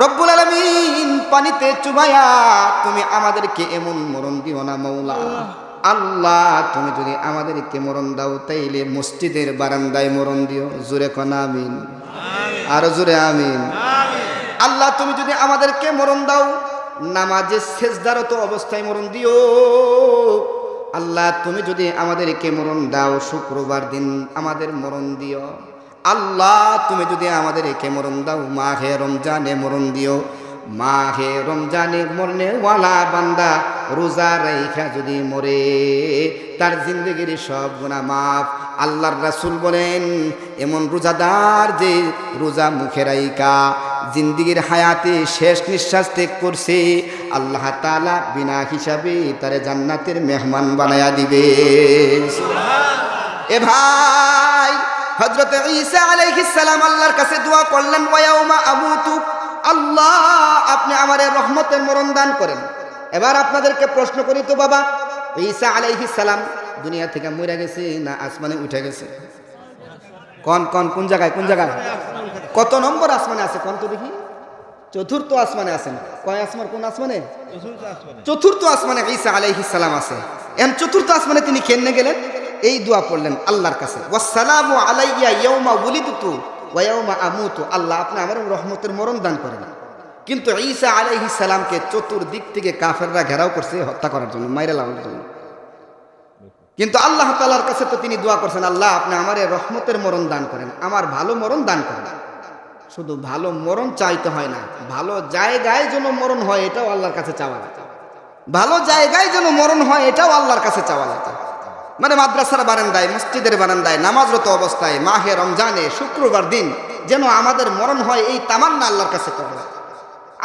রব্বুল আলামিন পানিতে চুবাইয়া তুমি আমাদেরকে এমন মরণ দিও না মৌলা। আল্লাহ তুমি যদি আমাদেরকে মরণ দাও তাইলে মসজিদের বারান্দায় মরণ দিও, জোরে কোন আমিন, আরো জোরে আমিন। আল্লাহ তুমি যদি আমাদেরকে মরণ দাও নামাজে সেজদারত অবস্থায় মরণ দিও। আল্লাহ তুমি যদি আমাদেরকে মরণ দাও শুক্রবার দিন আমাদের মরণ দিও। আল্লাহ তুমি যদি আমাদেরকে মরণ দাও মাহে রমজানে মরণ দিও। মাহে রমজানে মরনেওয়ালা বান্দা রোজা রাইখা যদি মরে তার জিন্দগির সব গুনাহ মাফ। আল্লাহর রাসূল বলেন এমন রোজাদার যে রোজা মুখে রাইখা জিন্দগির হায়াতে শেষ নিঃশ্বাস ত্যাগ করছে, আল্লাহ তাআলা বিনা হিসাবে তারে জান্নাতের মেহমান বানায়া দিবে। এ ভাই, হযরত ঈসা আলাইহিস সালাম আল্লাহর কাছে দোয়া করলেন, ওয়া ইয়াউমা আমুতু, আল্লাহ আপনি আমার রহমতের মরণ দান করেন। এবার আপনাদেরকে প্রশ্ন করি তো বাবা, ঈসা আলাইহিস সালাম দুনিয়া থেকে মরে গেছে না আসমানে উঠে গেছে? কোন জায়গায় কত নম্বর আসমানে আছে কোন তো দেখি? চতুর্থ আসমানে আছেন। কয় আসমান? কোন আসমানে? চতুর্থ আসমানে ঈসা আলাইহিস সালাম আছে। এম চতুর্থ আসমানে তিনি কেমনে গেলেন? এই দোয়া পড়লেন আল্লাহর কাছে, ওয়াসসালামু আলাইয়া ইয়াউমা উলিদতু ওয়া ইয়াউমা আমুতু, আল্লাহ আপনি আমার রহমতের মরণ দান করেন। কিন্তু ঈসা আলাইহিস সালামকে চতুর্দিক থেকে কাফেররা ঘেরাও করছে হত্যা করার জন্য, মাইরা লাগানোর জন্য। কিন্তু আল্লাহ তাআলার কাছে তো তিনি দোয়া করছেন, আল্লাহ আপনি আমার রহমতের মরণ দান করেন, আমার ভালো মরণ দান করেন। শুধু ভালো মরণ চাইতে হয় না, ভালো জায়গায় যেন মরণ হয় এটাও আল্লাহর কাছে চাওয়া লাগে। ভালো জায়গায় যেন মরণ হয় এটাও আল্লাহর কাছে চাওয়া লাগে। মানে মাদ্রাসার বারান্দায়, মসজিদের বারান্দায়, নামাজরত অবস্থায়, মাহে রমজানে, শুক্রবার দিন যেন আমাদের মরণ হয়, এই তামান্না আল্লাহর কাছে করা লাগে।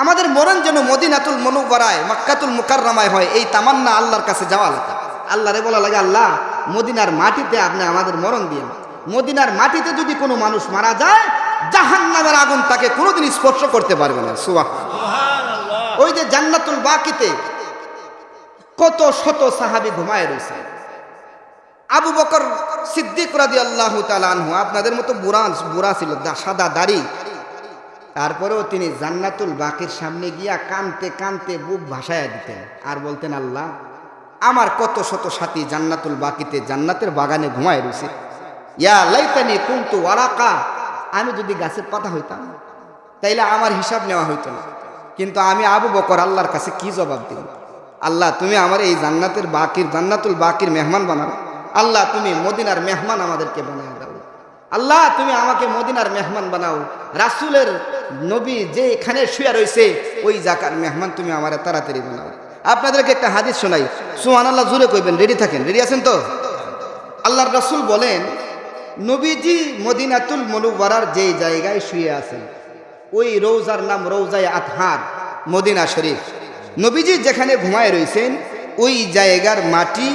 আমাদের মরণ যেন মদিনাতুল মুনাওয়ারায়, মক্কাতুল মুকাররমায় হয়, এই তামান্না আল্লাহর কাছে যাওয়া লাগে। আল্লাহরে বলা লাগে, আল্লাহ মদিনার মাটিতে আপনি আমাদের মরণ দিন। মদিনার মাটিতে যদি কোনো মানুষ মারা যায়, জাহান্নামের আগুন তাকে কোনোদিন স্পর্শ করতে পারবে না। সুবহানাল্লাহ। ওই যে জান্নাতুল বাকিতে কত শত সাহাবী ঘুমায় রয়েছে। আবু বকর সিদ্দিক রাদিয়াল্লাহু তাআলা আনহু আপনাদের মতো বুড়া ছিল, সাদা দাড়ি, তারপরেও তিনি জান্নাতুল বাকির সামনে গিয়া কানতে কানতে বুক ভাসায়া দিতেন আর বলতেন, আল্লাহ আমার কত শত সাথী জান্নাতুল বাকিতে, জান্নাতের বাগানে ঘুমায় রয়েছে। ইয়া লাইতানি কুনতু ওয়ারাকা, আমি যদি গাছের পাতা হইতাম তাইলে আমার হিসাব নেওয়া হইতো না। কিন্তু আমি আবু বকর আল্লাহর কাছে কি জবাব দিব? আল্লাহ তুমি আমার এই জান্নাতুল বাকির মেহমান বানাও। আল্লাহ তুমি মদিনার মেহমান আমাদেরকে বানায় দাও। আল্লাহ তুমি আমাকে মদিনার মেহমান বানাও। রাসূলের নবী যে এখানে শুয়ে রয়েছে ওই জায়গার মেহমান তুমি আমার তাড়াতাড়ি বানাও। আপনাদেরকে একটা হাদিস শোনাই, সুবহানাল্লাহ জোরে কইবেন, রেডি থাকেন, রেডি আছেন তো? আল্লাহর রাসূল বলেন, নবীজি মদিনাতুল মুনাওয়ারার যে জায়গায় শুয়ে আছেন ওই রওজার নাম রওজায়ে আতহার, মদিনা শরীফ। নবীজি যেখানে ঘুমায় রয়েছেন ওই জায়গার মাটি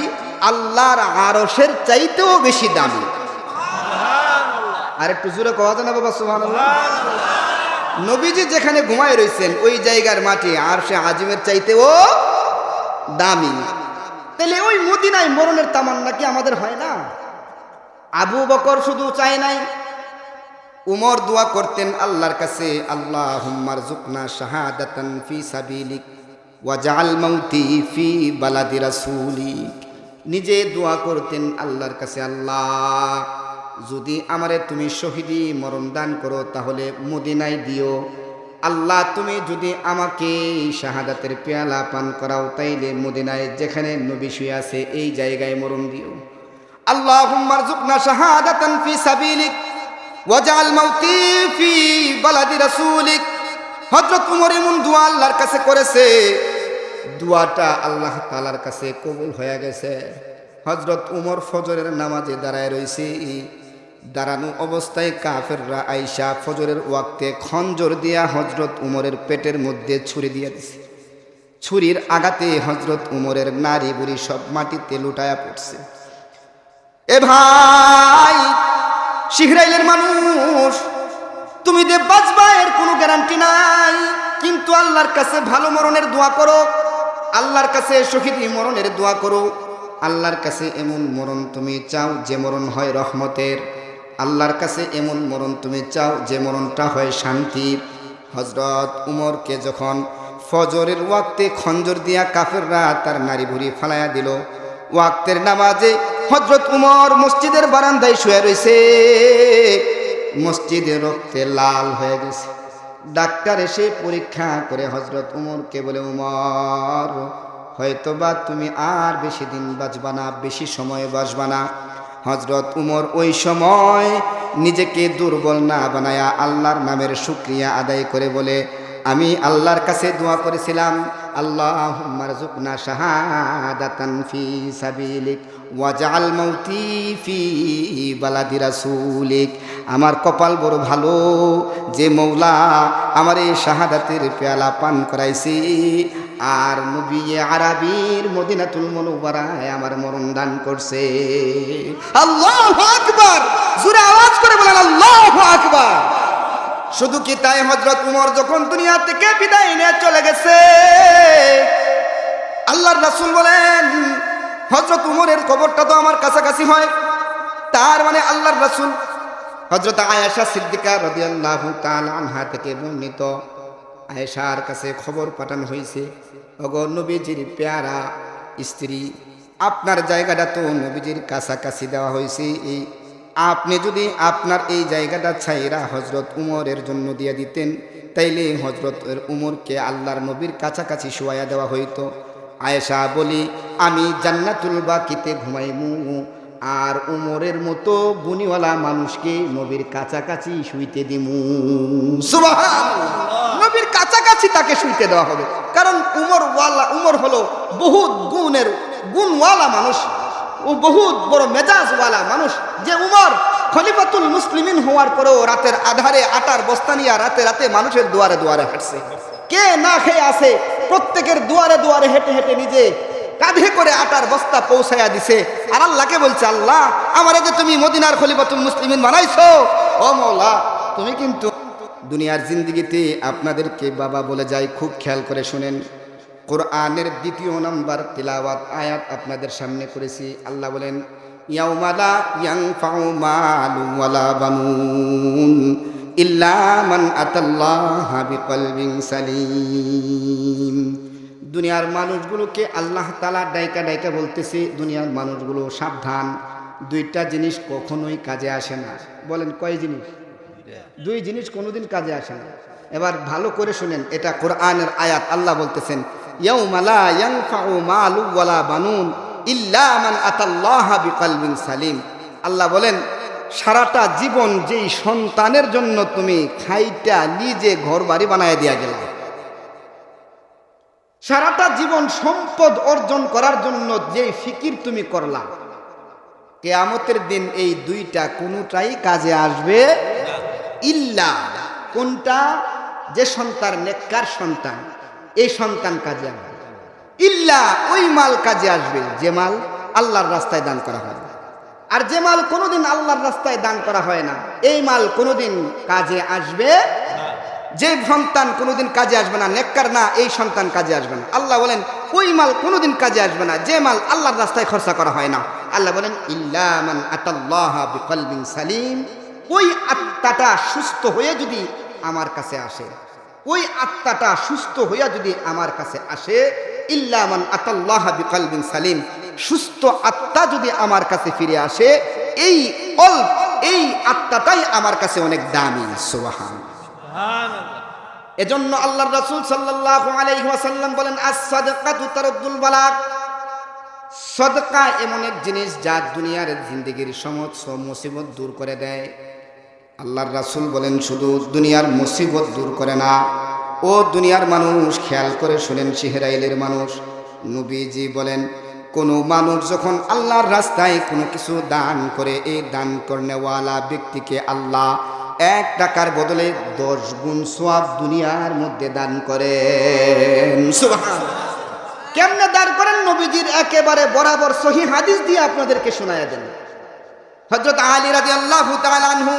আল্লাহর আরশের চাইতেও বেশি দামি। আর একটু জোরে কওয়া যায় না বাবা? সুবহানাল্লাহ। নবীজি যেখানে ঘুমায় রয়েছেন ওই জায়গার মাটি আরশে আজিমের চাইতেও দামি। তাহলে ওই মদিনায় মরণের তামান্না কি আমাদের হয় না? আবু বকর শুধু চায় নাই, উমর দোয়া করতেন আল্লাহর কাছে, আল্লাহুম্মা রযুকনা শাহাদাতান ফি সাবিলিক ওয়াজআল মাউতি ফি বালাদি রাসূলিক। নিজে দোয়া করতেন আল্লাহর কাছে, আল্লাহ যদি আমারে তুমি শহীদি মরণ দান করো তাহলে মদিনায় দিও। আল্লাহ তুমি যদি আমাকে শাহাদাতের পেয়ালা পান করাও তাইলে মদিনায় যেখানে নবী শুয়ে আছে এই জায়গায় মরণ দিও। আল্লাহুম্মা রযুকনা শাহাদাতান ফি সাবিলিক ওয়াজআল মাউতি ফি বালাদি রাসূলিক। হযরত ওমর এমন দোয়া আল্লাহর কাছে করেছে, দোয়াটা আল্লাহ তাআলার কাছে কবুল হয়ে গেছে। হযরত ওমর ফজরের নামাজে দাঁড়ায় রয়েছে, দাঁড়ানো অবস্থায় কাফেররা আইসা ফজরের ওয়াক্তে খঞ্জর দিয়া হযরত ওমরের পেটের মধ্যে ছুরি দিয়ে দিছে। ছুরির আঘাতে হযরত ওমরের নারী বুড়ি সব মাটিতে লুটায়া পড়ছে। এ ভাই সিহরাইলের মানুষ, তুমি যে বাঁচবা এর কোনো গ্যারান্টি নাই, কিন্তু আল্লাহর কাছে ভালো মরণের দোয়া করো, আল্লাহর কাছে শহীদি মরণের দোয়া করো। আল্লাহর কাছে এমন মরণ তুমি চাও যে মরণ হয় রহমতের, আল্লাহর কাছে এমন মরণ তুমি চাও যে মরণটা হয় শান্তির। হযরত উমরকে যখন ফজরের ওয়াক্তে খঞ্জর দিয়া কাফেররা তার নারী ভুড়ি ফালাইয়া দিল, ওয়াক্তের নামাজে হযরত উমর মসজিদের বারান্দায় শুয়ে রয়েছে, মসজিদে রক্তে লাল হয়ে গেছে। ডাক্তার এসে পরীক্ষা করে হযরত উমরকে বলে, উমর হয়তোবা তুমি আর বেশি দিন বাঁচবা না, বেশি সময় বাঁচবা না। হযরত উমর ওই সময় নিজেকে দুর্বল না বানায়া আল্লাহর নামের শুকরিয়া আদায় করে বলে, আমি আল্লাহর কাছে দোয়া করেছিলাম, আল্লাহুম্মা রযুকনা শাহাদাতান ফি সাবিলিক ওয়াজআল মাউতি ফি বালাদি রাসূলিক। আমার কপাল বড় ভালো যে মওলা আমার এই শাহাদাতের পেয়ালা পান করাইছি আর নবী আরবির মদিনাতুল মুনাওয়ারায় আমার মরণ দান করছে। আল্লাহু আকবার, জোরে আওয়াজ করে বলেন আল্লাহু আকবার। শুধু কি তাই, হযরত উমর যখন দুনিয়া থেকে বিদায় নিয়ে চলে গেছে, আল্লাহর রাসূল বলেন হযরত উমরের কবরটা তো আমার কাছাকাছি হয়, তার মানে আল্লাহর রাসূল হযরত আয়েশা সিদ্দিকা রাদিয়াল্লাহু তাআলা আনহা থেকে বর্ণিত, আয়েশার কাছে খবর পাঠানো হয়েছে, ওগো নবীজির পেয়ারা স্ত্রী, আপনার জায়গাটা তো নবীজির কাছাকাছি দেওয়া হয়েছে, আপনি যদি আপনার এই জায়গাটা ছাইরা হযরত উমরের জন্য দিয়ে দিতেন তাইলে হযরত উমরকে আল্লাহর নবীর কাছাকাছি শোয়াইয়া দেওয়া হইতো। আয়েশা বলি, আমি জান্নাতুল বাকিতে ঘুমাইমু, আর উমরের মতো গুণীওয়ালা মানুষকে নবীর কাছাকাছি শুইতে দিমু। সুবহানাল্লাহ। নবীর কাছাকাছি তাকে শুইতে দেওয়া হবে, কারণ উমর হলো বহুত গুণওয়ালা মানুষ, ও বহুত বড় মেজাজওয়ালা মানুষ। যে উমর খলিফাতুল মুসলিমিন হওয়ার পরেও রাতের আধারে আটার বস্তা নিয়ে রাতে রাতে মানুষের দুয়ারে দুয়ারে হাঁটছে। কে না খেয়ে আসে, প্রত্যেকের দুয়ারে দুয়ারে হেঁটে হেঁটে নিজে কাঁধে করে আটার বস্তা পৌঁছায়া দিছে। আর আল্লাহকে বলছে, আল্লাহ আমারে যে তুমি মদিনার খলিফাতুল মুসলিমিন বানাইছো, ও মওলা তুমি কিন্তু দুনিয়ার জিন্দেগিতে আপনাদেরকে বাবা বলে যাই, খুব খেয়াল করে শুনেন। কোরআনের 2 নম্বর তিলাওয়াত আয়াত আপনাদের সামনে করেছি। আল্লাহ বলেন, ইয়াউমা লা ইয়ানফাউ মালুন ওয়ালা বানুন ইল্লা মান আতাল্লাহা বিকলবিন সালিম। দুনিয়ার মানুষগুলোকে আল্লাহ তাআলা ডাইকা ডাইকা বলতেছে, দুনিয়ার মানুষগুলো সাবধান, 2টা জিনিস কখনোই কাজে আসে না। বলেন কয় জিনিস? 2 জিনিস কোনোদিন কাজে আসে না। এবার ভালো করে শুনেন, এটা কোরআনের আয়াত। আল্লাহ বলতেছেন, ইয়াউমা লা ইয়ানফাউ মালুন ওয়ালা বানুন ইল্লা মান আতাল্লাহা বিকলবিন সালিম। আল্লাহ বলেন, সারাটা জীবন যেই সন্তানের জন্য তুমি খাইটা নিজে ঘর বাড়ি বানায় দিয়া গেলা, সারাটা জীবন সম্পদ অর্জন করার জন্য যে ফিকির তুমি করলা, কিয়ামতের দিন এই 2টা কোনোটাই কাজে আসবে ইল্লা। কোনটা? যে সন্তান নেককার সন্তান, এই সন্তান কাজে আসবে। ইল্লা ওই মাল কাজে আসবে যে মাল আল্লাহর রাস্তায় দান করা হয়। আর যে মাল কোনোদিন আল্লাহর রাস্তায় দান করা হয় না, এই মাল কোনোদিন কাজে আসবে। যে সন্তান কোনোদিন কাজে আসবে না, নেককার না, এই সন্তান কাজে আসবে না। আল্লাহ বলেন ওই মাল কোনোদিন কাজে আসবে না যে মাল আল্লাহর রাস্তায় খরচা করা হয় না। আল্লাহ বলেন, ইল্লা মান আতাল্লাহা বিকলবিন সালিম। ওই আত্মাটা সুস্থ হয়ে যদি আমার কাছে আসে, ওই আত্মাটা সুস্থ হইয়া যদি আমার কাছে আসে, ইল্লা মান আতাল্লাহা বিকলবিন সালিম, সুস্থ আত্মা যদি আমার কাছে ফিরে আসে, এই আত্মাটাই আমার কাছে অনেক দামি। সুবহানাল্লাহ। এজন্য আল্লাহর রাসূল সাল্লাল্লাহু আলাইহি ওয়াসাল্লাম বলেন, আস-সাদকাতু তারুদ্দুল বালা। সদকা এমন এক জিনিস যা দুনিয়ার জিন্দেগির সমস্ত মুসিবত দূর করে দেয়। আল্লাহর রাসূল বলেন, শুধু দুনিয়ার মুসিবত দূর করে না, ও দুনিয়ার মানুষ খেয়াল করে শুনেন, সিহরাইলের মানুষ, নবীজি বলেন, কোনো মানুষ যখন আল্লাহর রাস্তায় কোনো কিছু দান করে, এই দান করনেওয়ালা ব্যক্তিকে আল্লাহ 1 টাকার বদলে 10 গুণ সওয়াব দুনিয়ার মধ্যে দান করেন। সুবহানাল্লাহ। কেমনে দান করেন? নবীজির একেবারে বরাবর সহিহ হাদিস দিয়ে আপনাদেরকে শোনায়া দেন। হযরত আলী রাদিয়াল্লাহু তাআলা আনহু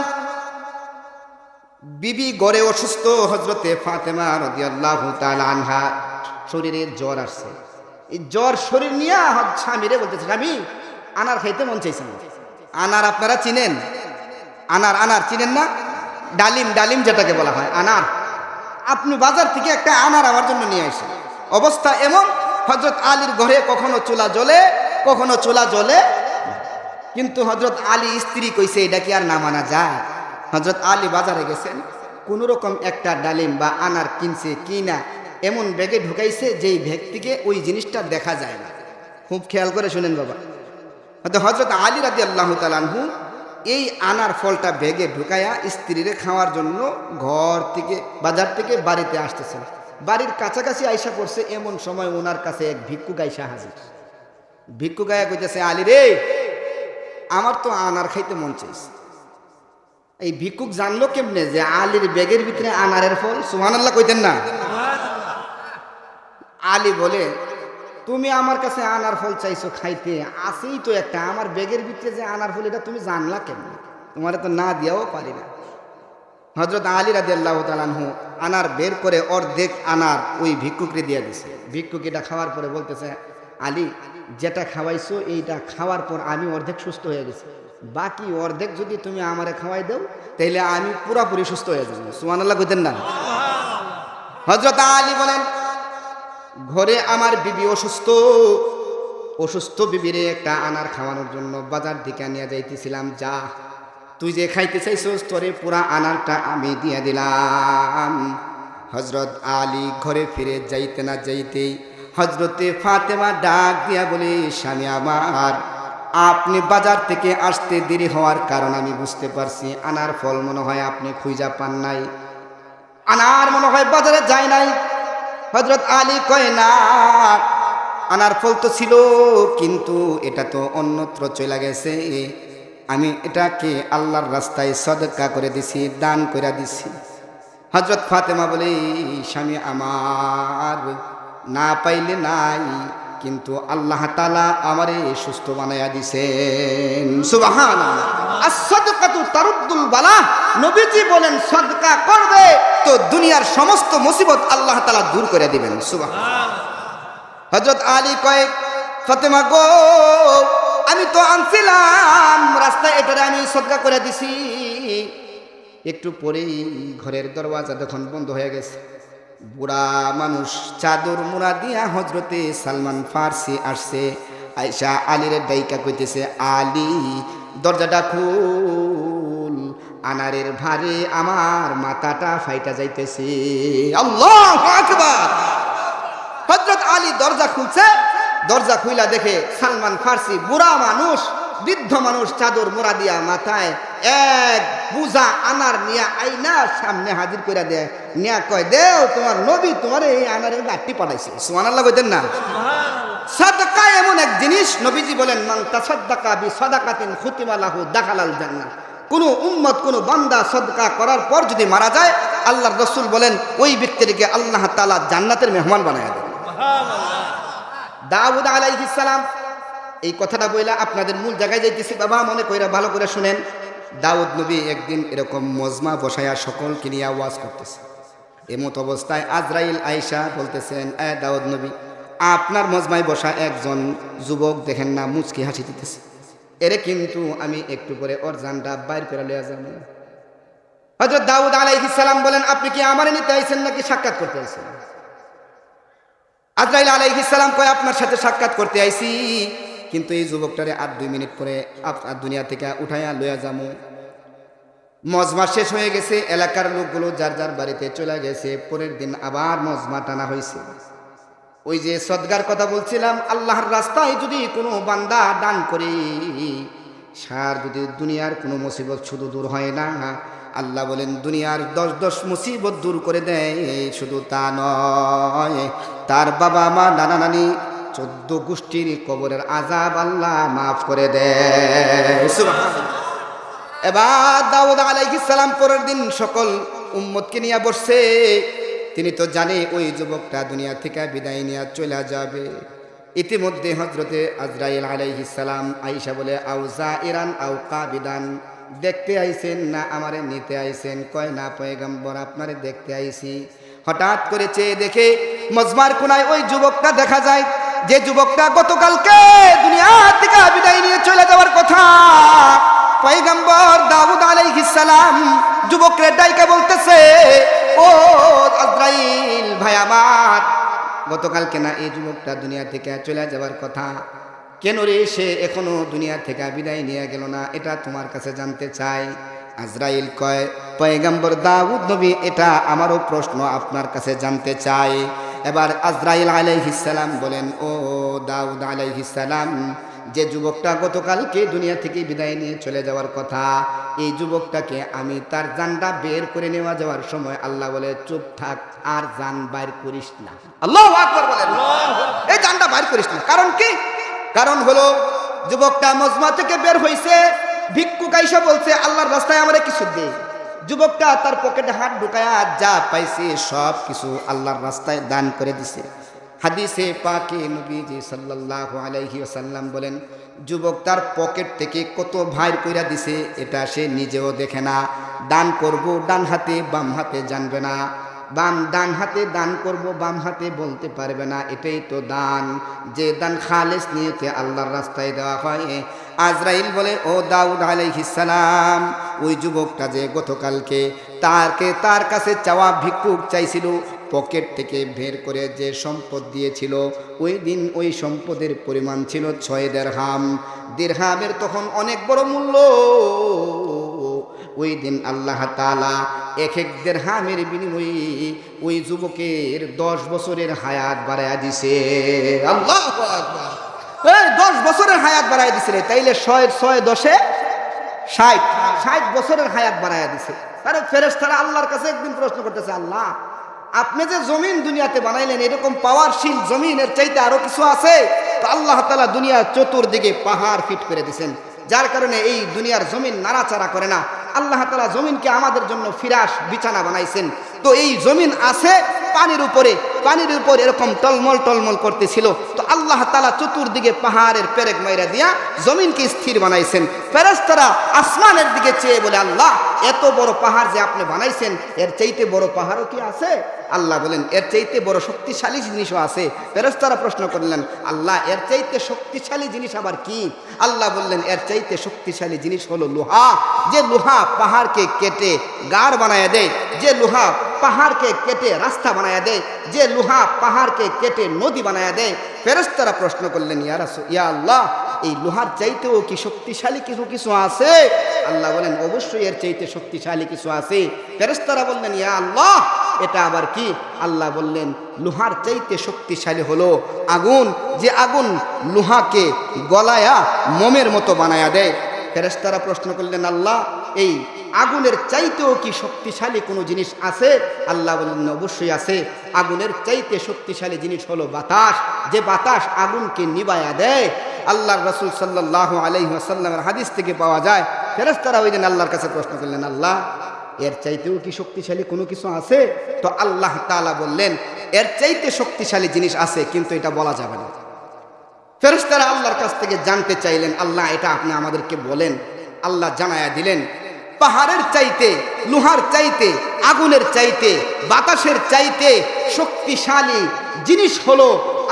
বিবি গড়ে অসুস্থ, হযরতে ফাতেমা রাদিয়াল্লাহু তাআলা আনহা শরীরে জ্বর আসছে। এই জ্বর শরীর নিয়ে স্বামীরে বলতেছে, স্বামী আনার খাইতে মন চাইছে। আনার আপনারা চিনেন? আনার চিনেন না? ডালিম যেটাকে বলা হয় আনার। আপনি বাজার থেকে একটা আনার আমার জন্য নিয়ে আসেন। অবস্থা এমন, হযরত আলীর ঘরে কখনো চুলা জ্বলে, কখনো চুলা জ্বলে, কিন্তু হযরত আলী স্ত্রী কইছে এটা কি আর না মানা যায়? হযরত আলী বাজারে গেছেন, কোন রকম একটা ডালিম বা আনার কিনছে, কিনা এমন ব্যাগে ঢুকাইছে যেই ব্যাগ থেকে ওই জিনিসটা দেখা যায় না। খুব খেয়াল করে শুনেন বাবা। হযরত আলী রাদিয়াল্লাহু তাআলা আনহু এই আনার ফলটা ব্যাগে ঢুকায়া স্ত্রীরে খাওয়ার জন্য ঘর থেকে বাজার থেকে বাড়িতে আসতেছেন। বাড়ির কাছাকাছি আইসা পড়ছে, এমন সময় ওনার কাছে এক ভিক্ষুক আইসা হাজির। ভিক্ষুক আয়া কইতেছে, আলী রে, আমার তো আনার খাইতে মন চাইছে। এই ভিক্ষুক জানলো কেমনে যে আলীর ব্যাগের ভিতরে আনারের ফল? সুবহানাল্লাহ কইতেন না? আলী বলে, তুমি আমার কাছে আনার ফল চাইছো খাইতে, আসেই তো একটা, আমার ব্যাগের ভিতরে যে আনার ফল এটা তুমি জানলা কেমনে? তোমারে তো না দিয়াও পারি না। হযরত আলী রাদিয়াল্লাহু তাআলা আনহু আনার বের করে অর্ধেক আনার ওই ভিক্ষুকরে দিয়ে দিছে। ভিক্ষুক এটা খাওয়ার পরে বলতেছে, আলী যেটা খাওয়াইছো এইটা খাওয়ার পর আমি অর্ধেক সুস্থ হয়ে গেছি, বাকি অর্ধেক যদি তুমি আমারে খাওয়াই দাও তাহলে আমি পুরোপুরি সুস্থ হয়ে যাবো। সুবহানাল্লাহ কইতেন না? হযরত আলী বলেন, ঘরে আমার বিবি অসুস্থ বিবিরে একটা আনার খাওয়ানোর জন্য বাজার দিকে নিয়ে যাইতেছিলাম। যা, তুই যে খাইতে চাইছস তোরে পুরা আনারটা আমি দিয়ে দিলাম। হজরত আলী ঘরে ফিরে যাইতে না যাইতেই হজরতে ফাতেমা ডাক দিয়া বলে, স্বামী আমার, আপনি বাজার থেকে আসতে দেরি হওয়ার কারণ আমি বুঝতে পারছি। আনার ফল মনে হয় আপনি খুঁজা পান নাই, আনার মনে হয় বাজারে যায় নাই। হজরত আলী কয়, না, আনার ফল তো ছিল, কিন্তু এটা তো অন্যত্র চলে গেছে। আমি এটাকে আল্লাহর রাস্তায় সদকা করে দিছি, দান করে দিছি। হজরত ফাতেমা বলে, স্বামী আমার, না পাইলে নাই, কিন্তু আল্লাহ তাআলা আমারে সুস্থ বানাইয়া দিছেন। সুবহানাল্লাহ। as-সাদকাতু তারুদ্দুল বালা। নবীজি বলেন, সদকা করবে তো দুনিয়ার সমস্ত মুসিবত আল্লাহ তাআলা দূর করে দিবেন। সুবহানাল্লাহ। হযরত আলী কয়, ফাতেমা গো, আমি তো আনছিলাম রাস্তায়, এটারে আমি সদকা করে দিছি। একটু পরেই ঘরের দরওয়াজা যখন বন্ধ হয়ে গেছে, বুড়া মানুষ চাদর মুড়া দিয়া হজরতে সালমান ফারসি আসছে। আয়েশা আলীর ডাইকা কইতেছে, আলী দরজাটা খুল, আনারের ভারে আমার মাথাটা ফাইটা যাইতেছে। আল্লাহু আকবার। হযরত আলী দরজা খুলছে, দরজা খুইলা দেখে সালমান ফারসি বুড়া মানুষ, বৃদ্ধ মানুষ চাদর মোড়া দিয়া মাথায় এক বুঝা আনার নিয়া আইনার সামনে হাজির করে দেয়। নিয়া কয়, দেও তোমার নবী তোমার এই আনারের গাঠটি পাঠাইছে। সুবহানাল্লাহ কইতেন না? সাদকা এমন এক জিনিস, নবীজি বলেন, মান তাসাদদাকা বি সাদাকাতিন খুতিমা লাহু দাখালাল জান্নাহ। কোন উম্মত, কোন বান্দা সদকা করার পর যদি মারা যায়, আল্লাহর রাসূল বলেন ওই ব্যক্তিকে আল্লাহ তাআলা জান্নাতের মেহমান বানায় দেন। দাউদ আলাইহিস সালাম, এই কথাটা বইলা আপনাদের মূল জায়গায় যাইতেছি বাবা, মনে কইরা ভালো করে শুনেন। দাউদ নবী একদিন এরকম মজমা বসায়া সকলকে নিয়ে ওয়াজ করতেছে। এমত অবস্থায় আজরাইল আয়েশা বলতেছেন, এ দাউদ নবী, আপনার মজমায় বসা একজন যুবক দেখেন না মুচকি হাসি দিতেছে, এরে কিন্তু আমি একটু পরে ওর জানটা বাইর করে লইয়া যাব। হযরত দাউদ আলাইহিস সালাম বলেন, আপনি কি আমারে নিতে আইছেন নাকি সাক্ষাৎ করতে আইছেন? আজরাইল আলাইহিস সালাম কয়, আপনার সাথে সাক্ষাৎ করতে আইছি, কিন্তু এই যুবকটারে আর 2 মিনিট পরে আপনার দুনিয়া থেকে উঠাইয়া লইয়া যাবো। মজমা শেষ হয়ে গেছে, এলাকার লোকগুলো যার যার বাড়িতে চলে গেছে। পরের দিন আবার মজমা টানা হয়েছে। ওই যে সদকার কথা বলছিলাম, আল্লাহর রাস্তায় যদি কোনো বান্দা দান করে, সার যদি দুনিয়ার কোনো মুসিবত শুধু দূর হয় না, আল্লাহ বলেন দুনিয়ার 10 মুসিবত দূর করে দেয়। শুধু তা নয়, তার বাবা মা নানা নানি 14 গোষ্ঠীর কবরের আযাব আল্লাহ মাফ করে দেয়। সুবহানাল্লাহ। এবার দাউদ আলাইহিস সালাম পরের দিন সকল উম্মতকে নিয়ে বসছে। তিনি তো জানে ওই যুবকটা দুনিয়া থেকে বিদায় নিয়ে চলে যাবে। ইতিমধ্যে হযরতে আজরাইল আলাইহিস সালাম আয়েশা বলে, আউজা ইরান আও কাবিদান, দেখতে আইছেন না আমারে নিতে আইছেন? কয়, না পয়গম্বর, আপনারে দেখতে আইছি। হঠাৎ করে চেয়ে দেখে মজমার কোনায় ওই যুবকটা দেখা যায়, যে যুবকটা গতকালকে দুনিয়া থেকে বিদায় নিয়ে চলে যাওয়ার কথা। পয়গম্বর দাউদ আলাইহিস সালাম যুবকরে ডাইকা বলতেছে, ও আজরাইল ভাই আমার, গতকালকে না এই যুবকটা দুনিয়া থেকে চলে যাওয়ার কথা, কেন রে সে এখনো দুনিয়া থেকে বিদায় নিয়ে গেল না? এটা তোমার কাছে জানতে চাই। আজরাইল কয়, পয়গম্বর দাউদ নবী, এটা আমারও প্রশ্ন আপনার কাছে জানতে চাই। এবার আজরাইল আলাইহিস সালাম বলেন, ও দাউদ আলাইহিস সালাম, যে যুবকটা গতকালকে দুনিয়া থেকে বিদায় নিয়ে চলে যাওয়ার কথা, এই যুবকটাকে আমি তার জানটা বের করে নেওয়া যাওয়ার সময় আল্লাহ বলে, চুপ থাক, আর জান বাইর করিস না। আল্লাহু আকবার বলেন, এই জানটা বাইর করিস না। কারণ কি? কারণ হলো যুবকটা মজমা থেকে বের হইছে, ভিক্ষুক আইসা বলছে, আল্লাহর রাস্তায় আমারে কিছু দে। যুবকটা তার পকেটে হাত ঢুকায়া যা পাইছে সব কিছু আল্লাহর রাস্তায় দান করে দিছে। হাদিসে পাকে নবীজি সাল্লাল্লাহু আলাইহি ওয়াসাল্লাম বলেন, যুবক তার পকেট থেকে কত ভাইর কইরা দিছে এটা সে নিজেও দেখে না। দান করব ডান হাতে, বাম হাতে জানবে না। ডান হাতে দান করব, বাম হাতে বলতে পারবে না। এটাই তো দান, যে দান খালেস নিয়তে আল্লাহর রাস্তায় দেওয়া হয়। আজরাইল বলে, ও দাউদ আলাইহিস সালাম, ওই যুবকটা যে গতকালকে তার কাছে চাওয়া ভিক্ষুক চাইছিল, পকেট থেকে বের করে যে সম্পদ দিয়েছিল, ওই দিন ওই সম্পদের পরিমাণ ছিল 6 দিরহাম। দিরহামের তখন অনেক বড় মূল্য। ওই দিন আল্লাহ তাআলা এক এক দিরহামের বিনিময়ে ওই যুবকের 10 বছরের হায়াত বাড়ায়া দিছে। আল্লাহু আকবার। এই 10 বছরের হায়াত বাড়ায়া দিছে রে। তাইলে 6 60 বছরের হায়াত বাড়ায়া দিছে। আরে ফেরেশতারা আল্লাহর কাছে একদিন প্রশ্ন করতেছে, আল্লাহ আপনি যে জমিন দুনিয়াতে বানাইলেন, এরকম পাওয়ারশীল জমিনের চাইতে আরো কিছু আছে? তো আল্লাহ তাআলা দুনিয়ার চতুর্দিকে পাহাড় ফিট করে দিয়েছেন, যার কারণে এই দুনিয়ার জমিন নাড়াচাড়া করে না। আল্লাহ তাআলা জমিনকে আমাদের জন্য ফিরাস বিছানা বানাইছেন। তো এই জমিন আছে পানির উপরে এরকম টলমল টলমল করতেছিল। তো আল্লাহ তাআলা চতুর্দিকে পাহাড়ের পেরেক মাইরা দিয়া জমিনকে স্থির বানাইছেন। ফেরেশতারা আসমানের দিকে চেয়ে বলে, আল্লাহ এত বড় পাহাড় যে আপনি বানাইছেন, এর চাইতে বড় পাহাড়ও কি আছে? আল্লাহ বলেন, এর চাইতে বড় শক্তিশালী জিনিসও আছে। ফেরেশতারা প্রশ্ন করলেন, আল্লাহ এর চাইতে শক্তিশালী জিনিস আবার কি? আল্লাহ বললেন, এর চাইতে শক্তিশালী জিনিস হলো লোহা। যে লোহা পাহাড়কে কেটে গাড় বানায় দেয়, যে লোহা পাহাড়কে কেটে রাস্তা বানায় দেয়, যে লোহা পাহাড়কে কেটে নদী বানায় দেয়। ফেরেশতারা প্রশ্ন করলেন, ইয়া আল্লাহ এই লোহার চাইতেও কি শক্তিশালী কিছু আছে? আল্লাহ বলেন, অবশ্যই এর চাইতে শক্তিশালী কিছু আছে। ফেরেশতারা বললেন, ইয়া আল্লাহ এটা আবার কি? আল্লাহ বললেন, লোহার চাইতে শক্তিশালী হলো আগুন, যে আগুন লোহাকে গলায়া মোমের মতো বানায়া দেয়। ফেরেশতারা প্রশ্ন করলেন, আল্লাহ এই আগুনের চাইতেও কি শক্তিশালী কোনো জিনিস আছে? আল্লাহ বললেন, অবশ্যই আছে। আগুনের চাইতে শক্তিশালী জিনিস হলো বাতাস, যে বাতাস আগুনকে নিবায়া দেয়। আল্লাহর রাসূল সাল্লাল্লাহু আলাইহি ওয়াসাল্লামের হাদিস থেকে পাওয়া যায়, ফেরেশতারা ওই দিন আল্লাহর কাছে প্রশ্ন করলেন, আল্লাহ এর চাইতেও কি শক্তিশালী কোনো কিছু আছে? তো আল্লাহ তাআলা বললেন, এর চাইতে শক্তিশালী জিনিস আছে, কিন্তু এটা বলা যাবে না। ফেরেশতারা আল্লাহর কাছ থেকে জানতে চাইলেন, আল্লাহ এটা আপনি আমাদেরকে বলেন। আল্লাহ জানায়া দিলেন, পাহাড়ের চাইতে, লোহার চাইতে, আগুনের চাইতে, বাতাসের চাইতে শক্তিশালী জিনিস হলো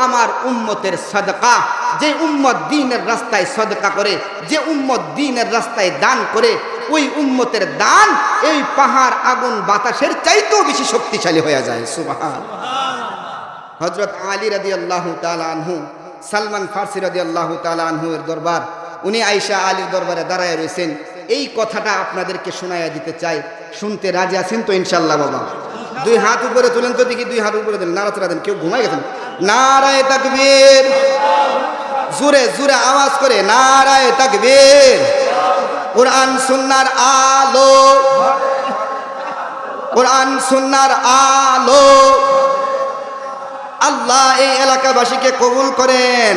আমার উম্মতের সাদকা। যে উম্মত দ্বীনের রাস্তায় সাদকা করে, যে উম্মত দ্বীনের রাস্তায় দান করে, ওই উম্মতের দান এই পাহাড়, আগুন, বাতাসের চাইতেও বেশি শক্তিশালী হয়ে যায়। সুবহানাল্লাহ। হযরত আলী রাদিয়াল্লাহু তাআলা আনহু, সালমান ফারসি রাদিয়াল্লাহু তাআলা আনহু এর দরবার, উনি আয়েশা আলীর দরবারে দাঁড়ায় রয়েছেন। এই কথাটা আপনাদেরকে শোনায়া দিতে চাই। শুনতে রাজি আছেন তো ইনশাআল্লাহ? বাবা দুই হাত উপরে তুলেন তো দেখি, দুই হাত উপরে দেন, নাড়াচাড়া দেন। কেউ ঘুমাই গেছেন? নারায়ে তাকবীর, জোরে জোরে আওয়াজ করে নারায়ে তাকবীর। কুরআন সুন্নাহর আলো, কুরআন সুন্নাহর আলো। আল্লাহ এই এলাকাবাসীকে কবুল করেন।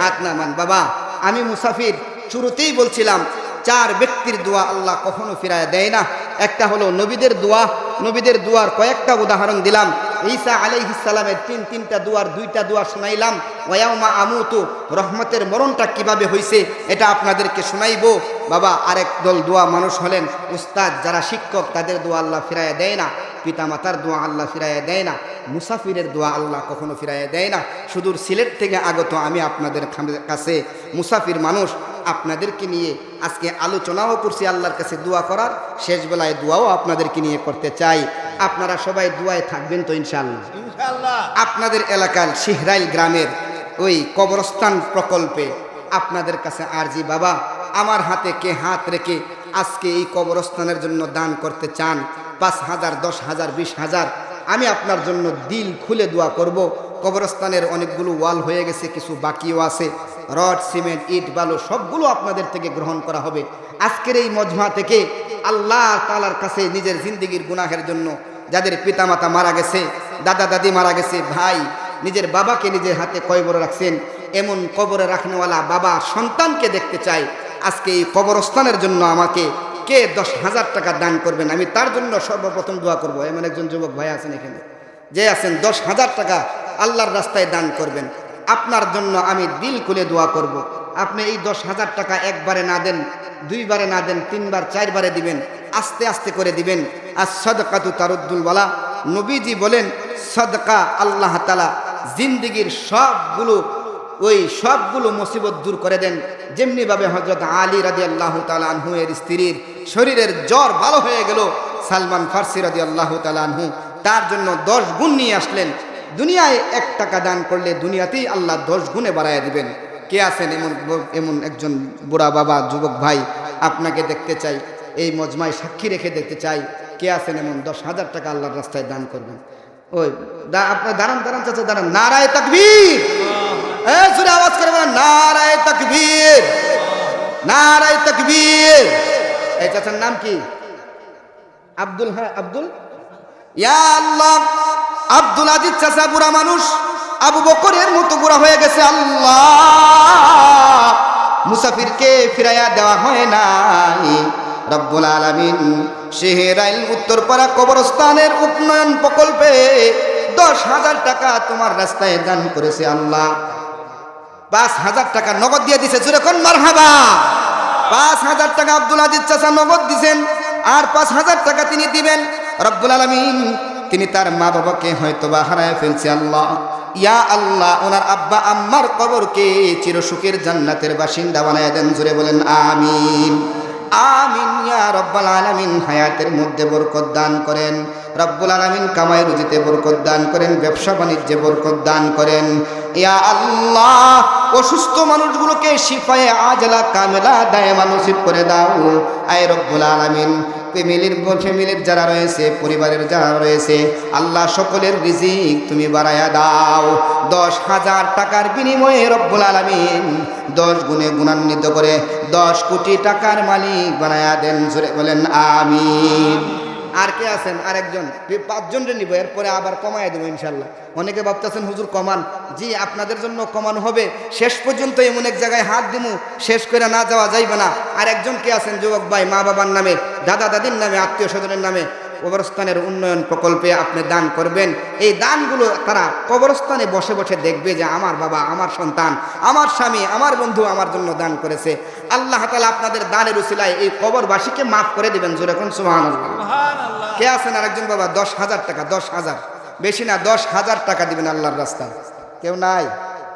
হাত নামান। বাবা আমি মুসাফির, শুরুতেই বলছিলাম 4 ব্যক্তির দোয়া আল্লাহ কখনো ফিরায় দেয় না। একটা হলো নবীদের দোয়া, নবীদের দোয়ার কয়েকটা উদাহরণ দিলাম। ঈসা আলাইহিস সালামের 3টা দোয়ার 2টা দোয়া শোনাইলাম। ওয়ায়াউমা আমুতু, রহমতের মরণটা কিভাবে হয়েছে এটা আপনাদেরকে শোনাইবো। বাবা আরেক দল দোয়া মানুষ হলেন উস্তাদ, যারা শিক্ষক, তাদের দোয়া আল্লাহ ফিরায় দেয় না। পিতামাতার দোয়া আল্লাহ ফিরাইয়া দেয় না। মুসাফিরের দোয়া আল্লাহ কখনো ফিরাইয়া দেয় না। সুদূর সিলেট থেকে আগত আমি আপনাদের কাছে মুসাফির মানুষ, আপনাদেরকে নিয়ে আজকে আলোচনাও করছি আল্লাহর কাছে দোয়া করার। শেষ বেলায় দোয়াও আপনাদেরকে নিয়ে করতে চাই। আপনারা সবাই দোয়ায় থাকবেন তো ইনশাআল্লাহ? ইনশাআল্লাহ। আপনাদের এলাকার শিহরাইল গ্রামের ওই কবরস্থান প্রকল্পে আপনাদের কাছে আরজি, বাবা আমার হাতে কে হাত রেখে আজকে এই কবরস্থানের জন্য দান করতে চান? 5,000, 10,000, 20,000, আমি আপনার জন্য দিল খুলে দোয়া করব। কবরস্থানের অনেকগুলো ওয়াল হয়ে গেছে, কিছু বাকিও আছে। রড, সিমেন্ট, ইট, বালু সবগুলো আপনাদের থেকে গ্রহণ করা হবে। আজকের এই মজমা থেকে আল্লাহ তাআলার কাছে নিজের জিন্দেগির গুনাহের জন্য, যাদের পিতামাতা মারা গেছে, দাদা দাদি মারা গেছে, ভাই নিজের বাবাকে নিজের হাতে কবরে রাখছেন, এমন কবরে রাখনেওয়ালা বাবা সন্তানকে দেখতে চাই। আজকে এই কবরস্থানের জন্য আমাকে কে 10,000 টাকা দান করবেন? আমি তার জন্য সর্বপ্রথম দোয়া করব। এমন একজন যুবক ভাই আছেন এখানে, যে আছেন 10,000 টাকা আল্লাহর রাস্তায় দান করবেন। আপনার জন্য আমি দিল খুলে দোয়া করব। আপনি এই 10,000 টাকা একবারে না দেন, 2বারে না দেন, 3বার 4বারে দিবেন, আস্তে আস্তে করে দিবেন। আর সাদকাতু তারুদ্দুল বালা, নবীজি বলেন সাদকা আল্লাহ তাআলা জিন্দেগির সবগুলো মুসিবত দূর করে দেন। যেমনিভাবে হযরত আলী রাদিয়াল্লাহু তাআলা আনহু এর স্ত্রীর শরীরের জ্বর ভালো হয়ে গেল, সালমান ফারসি রাদিয়াল্লাহু তাআলা আনহু তার জন্য 10 গুণ নিয়ে আসলেন। দুনিয়ায় 1 টাকা দান করলে দুনিয়াতেই আল্লাহ 10 গুণে বাড়ায় দিবেন। কে আছেন এমন একজন বুড়া বাবা, যুবক ভাই? আপনাকে দেখতে চাই, এই মজমায় সাক্ষী রেখে দেখতে চাই। কে আছেন এমন 10,000 টাকা আল্লাহর রাস্তায় দান করবেন? ওই আপনি দাঁড়ান দাঁড়ান চাচা দাঁড়ান, নারায়ে তাকবীর, জোরে আওয়াজ করে বলেন নারায়ে তাকবীর, নারায়ে তাকবীর। এই চাচার নাম কি? আব্দুল, হ্যাঁ আব্দুল, ইয়া আল্লাহ, আব্দুল আজিজ চাচা বুড়া মানুষ, আবু বকরের মতো বুড়া হয়ে গেছে। আল্লাহ, মুসাফিরকে ফিরাইয়া দেওয়া হয় নাই। রব্বুল আলামিন শেহরাইল উত্তরপাড়া কবরস্থানের উন্নয়ন প্রকল্পে 10,000 টাকা তোমার রাস্তায় দান করেছে। আল্লাহ 5,000 টাকা নগদ দিয়ে দিছে, জোরে কোন মারহাবা। 5,000 টাকা আব্দুল আজিজ চাচা নগদ দিবেন, আর 5,000 টাকা তিনি দিবেন। রব্বুল আলামিন তিনি তার মা বাবাকে হয়তোবা হারায় ফেলছে। আল্লাহ, ইয়া আল্লাহ, ওনার আব্বা আম্মার কবরকে চিরসুখের জান্নাতের বাসিন্দা বানায় দেন, জোরে বলেন আমিন, আমিন ইয়া রব্বাল আলামিন। হায়াতের মধ্যে বরকত দান করেন রব্বুল আলামিন, কামাই রুজিতে বরকত দান করেন, ব্যবসা বাণিজ্যে বরকত দান করেন। ইয়া আল্লাহ, অসুস্থ মানুষগুলোকে শিফায়ে আজলা কামেলা দায়েমা নসিব করে দাও। আয় রব্বুল আলামিন, ফ্যামিলির যারা রয়েছে, পরিবারের যারা রয়েছে, আল্লাহ সকলের রিজিক তুমি বাড়ায়া দাও। 10,000 টাকার বিনিময়ে রব্বুল আলামিন 10 গুণে গুণান্বিত করে 10 কোটি টাকার মালিক বানায়া দেন, জোরে বলেন আমিন। আর কে আছেন? আরেকজন, 5 জনরে নিব, এরপরে আবার কমায় দেবো ইনশাল্লাহ। অনেকে ভাবতেছেন হুজুর কমান, জি আপনাদের জন্য কমানো হবে, শেষ পর্যন্ত এমন এক জায়গায় হাত দিমু, শেষ করে না যাওয়া যাইবে না। আর একজন কে আছেন? যুবক ভাই, মা বাবার নামে, দাদা দাদির নামে, আত্মীয় স্বজনের নামে কবরস্থানের উন্নয়ন প্রকল্পে আপনি দান করবেন। এই দানগুলো তারা কবরস্থানে বসে বসে দেখবে যে আমার বাবা, আমার সন্তান, আমার স্বামী, আমার বন্ধু আমার জন্য দান করেছে। আল্লাহ তাআলা আপনাদের দানের উসিলায় এই কবরবাসীকে মাফ করে দিবেন, জোরে কোন সুবহানাল্লাহ। কে আছেন? আরেকজন বাবা, 10,000 টাকা, 10,000, বেশি না, 10,000 টাকা দিবেন আল্লাহর রাস্তায়। কেউ নাই?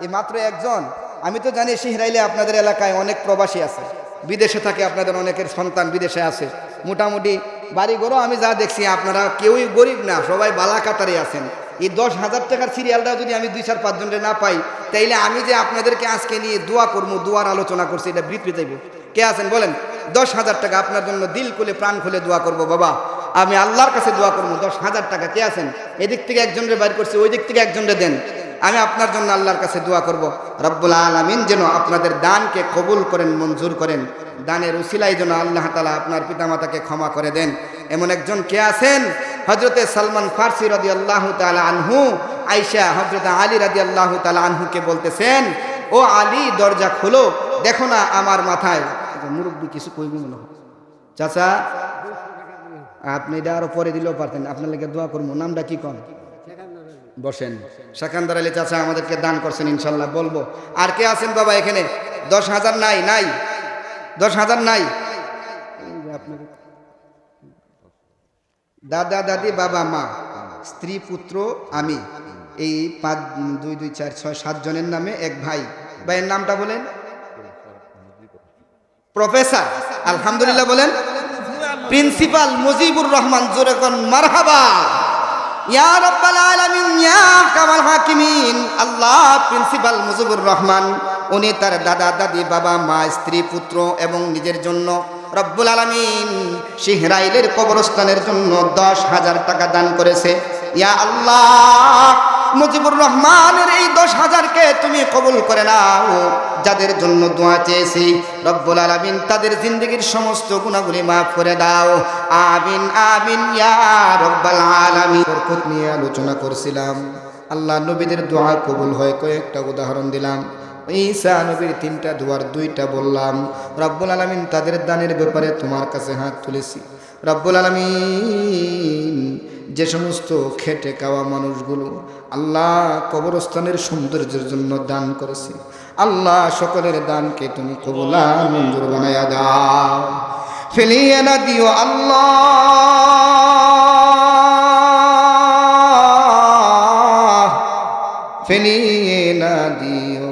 এই মাত্র একজন। আমি তো জানি শিহরাইলে আপনাদের এলাকায় অনেক প্রবাসী আছে, বিদেশে থাকে, আপনাদের অনেকের সন্তান বিদেশে আছে। মোটামুটি বাড়িঘরও আমি যা দেখছি আপনারা কেউই গরিব না, সবাই বালা কাতারে আছেন। এই 10,000 টাকার সিরিয়ালটা যদি আমি 2-4-5 জনের না পাই, তাইলে আমি যে আপনাদেরকে আজকে নিয়ে দোয়া করবো, দোয়ার আলোচনা করছি, এটা বৃত্তি দেব। কে আছেন বলেন? 10,000 টাকা আপনার জন্য দিল খুলে প্রাণ খুলে দোয়া করবো। বাবা, আমি আল্লাহর কাছে দোয়া করবো। 10,000 টাকা কে আছেন? এদিক থেকে একজনের বাইর করছি, ওই দিক থেকে একজনের দেন। আমি আপনার জন্য আল্লাহর কাছে দোয়া করব, রব্বুল আলামিন যেন আপনাদের দানকে কবুল করেন, মঞ্জুর করেন। দানের উসিলায় যেন আল্লাহ তাআলা আপনার পিতামাতাকে ক্ষমা করে দেন। এমন একজন কে আছেন? হযরতে সালমান ফারসি রাদিয়াল্লাহু তাআলা আনহু, আয়েশা হযরত আলী রাদিয়াল্লাহু তাআলা আনহুকে বলতেছেন, ও আলী, দরজা খোলো, দেখো না আমার মাথায়। মুরব্বী কিছু কইবি মনে হয়। চাচা, আপনি এটা আরো পরে দিলেও পারতেন, আপনার লেগে দোয়া করবো। নামটা কি কন? বসেন। শাকান্দার আলী চাচা আমাদেরকে দান করছেন, ইনশাল্লাহ বলবো। আর কে আছেন বাবা এখানে? 10,000 নাই? নাই, 10,000 নাই। দাদা দাদি, বাবা মা, স্ত্রী, পুত্র, আমি, এই 5, 2, 2, 4, 6, 7 জনের নামে এক ভাই। ভাইয়ের নামটা বলেন? প্রফেসর, আলহামদুলিল্লাহ বলেন। প্রিন্সিপাল মুজিবুর রহমান, জোরে কোন মারহাবা। ইয়া রাব্বাল আলামিন, ইয়া কামাল হাকিমিন। আল্লাহ, প্রিন্সিপাল মুজিবুর রহমান উনি তার দাদা দাদি, বাবা মা, স্ত্রী, পুত্র এবং নিজের জন্য রব্বুল আলামিন শিহরাইলের কবরস্থানের জন্য 10,000 টাকা দান করেছে। ইয়া আল্লাহ, মুজিবুর রহমানের এই 10,000কে তুমি কবুল করে নাও। যাদের জন্য দোয়া চেয়েছি রব্বুল আলামিন তাদের জিন্দেগীর সমস্ত গুনাহগুলি মাফ করে দাও। আমিন আমিন ইয়া রব্বাল আলামিন। বরকত নিয়ে আলোচনা করছিলাম, আল্লাহ নবীদের দোয়া কবুল হয়, কয়েকটা উদাহরণ দিলাম। ঈসা নবীর 3টা দোয়ার 2টা বললাম। রব্বুল আলামিন তাদের দানের ব্যাপারে তোমার কাছে হাত তুলেছি। রব্বুল আলামিন যে সমস্ত খেটে খাওয়া মানুষগুলো আল্লাহ কবরস্থানের সৌন্দর্যের জন্য দান করেছে, আল্লাহ সকলের দানকে তুমি কবুল আর মঞ্জুর বানায়া দাও, ফেলিয়ে না দিও আল্লাহ, ফেলিয়ে না দিও।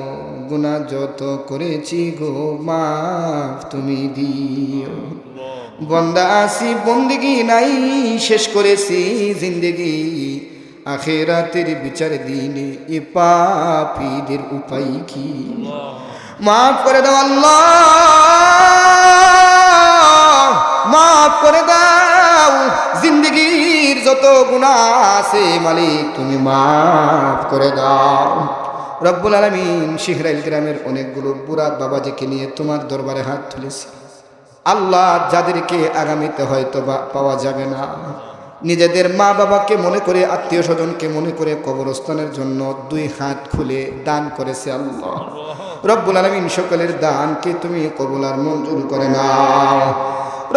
গুনাহ যত করেছি গো মাফ তুমি দিও। বন্দা আসি বন্দিগি নাই, শেষ করেছি জিন্দেগি, আখেরাতের বিচার দিনে এ পাপীদের উপায় কি? মাফ করে দাও আল্লাহ, মাফ করে দাও। দাও, জিন্দেগীর যত গুনাহ আছে মালিক তুমি মাফ করে দাও। রব্বুল আলামিন শিহরাইল গ্রামের অনেকগুলো বুড়া বাবাজিকে নিয়ে তোমার দরবারে হাত তুলেছি আল্লাহ, যাদেরকে আগামীতে হয়তো বা পাওয়া যাবে না, নিজেদের মা বাবাকে মনে করে, আত্মীয় স্বজনকে মনে করে কবরস্থানের জন্য দুই হাত খুলে দান করেছে আল্লাহ। রব্বুল আলামিন সকলের দানকে তুমি কবুল আর মঞ্জুর করে নাও।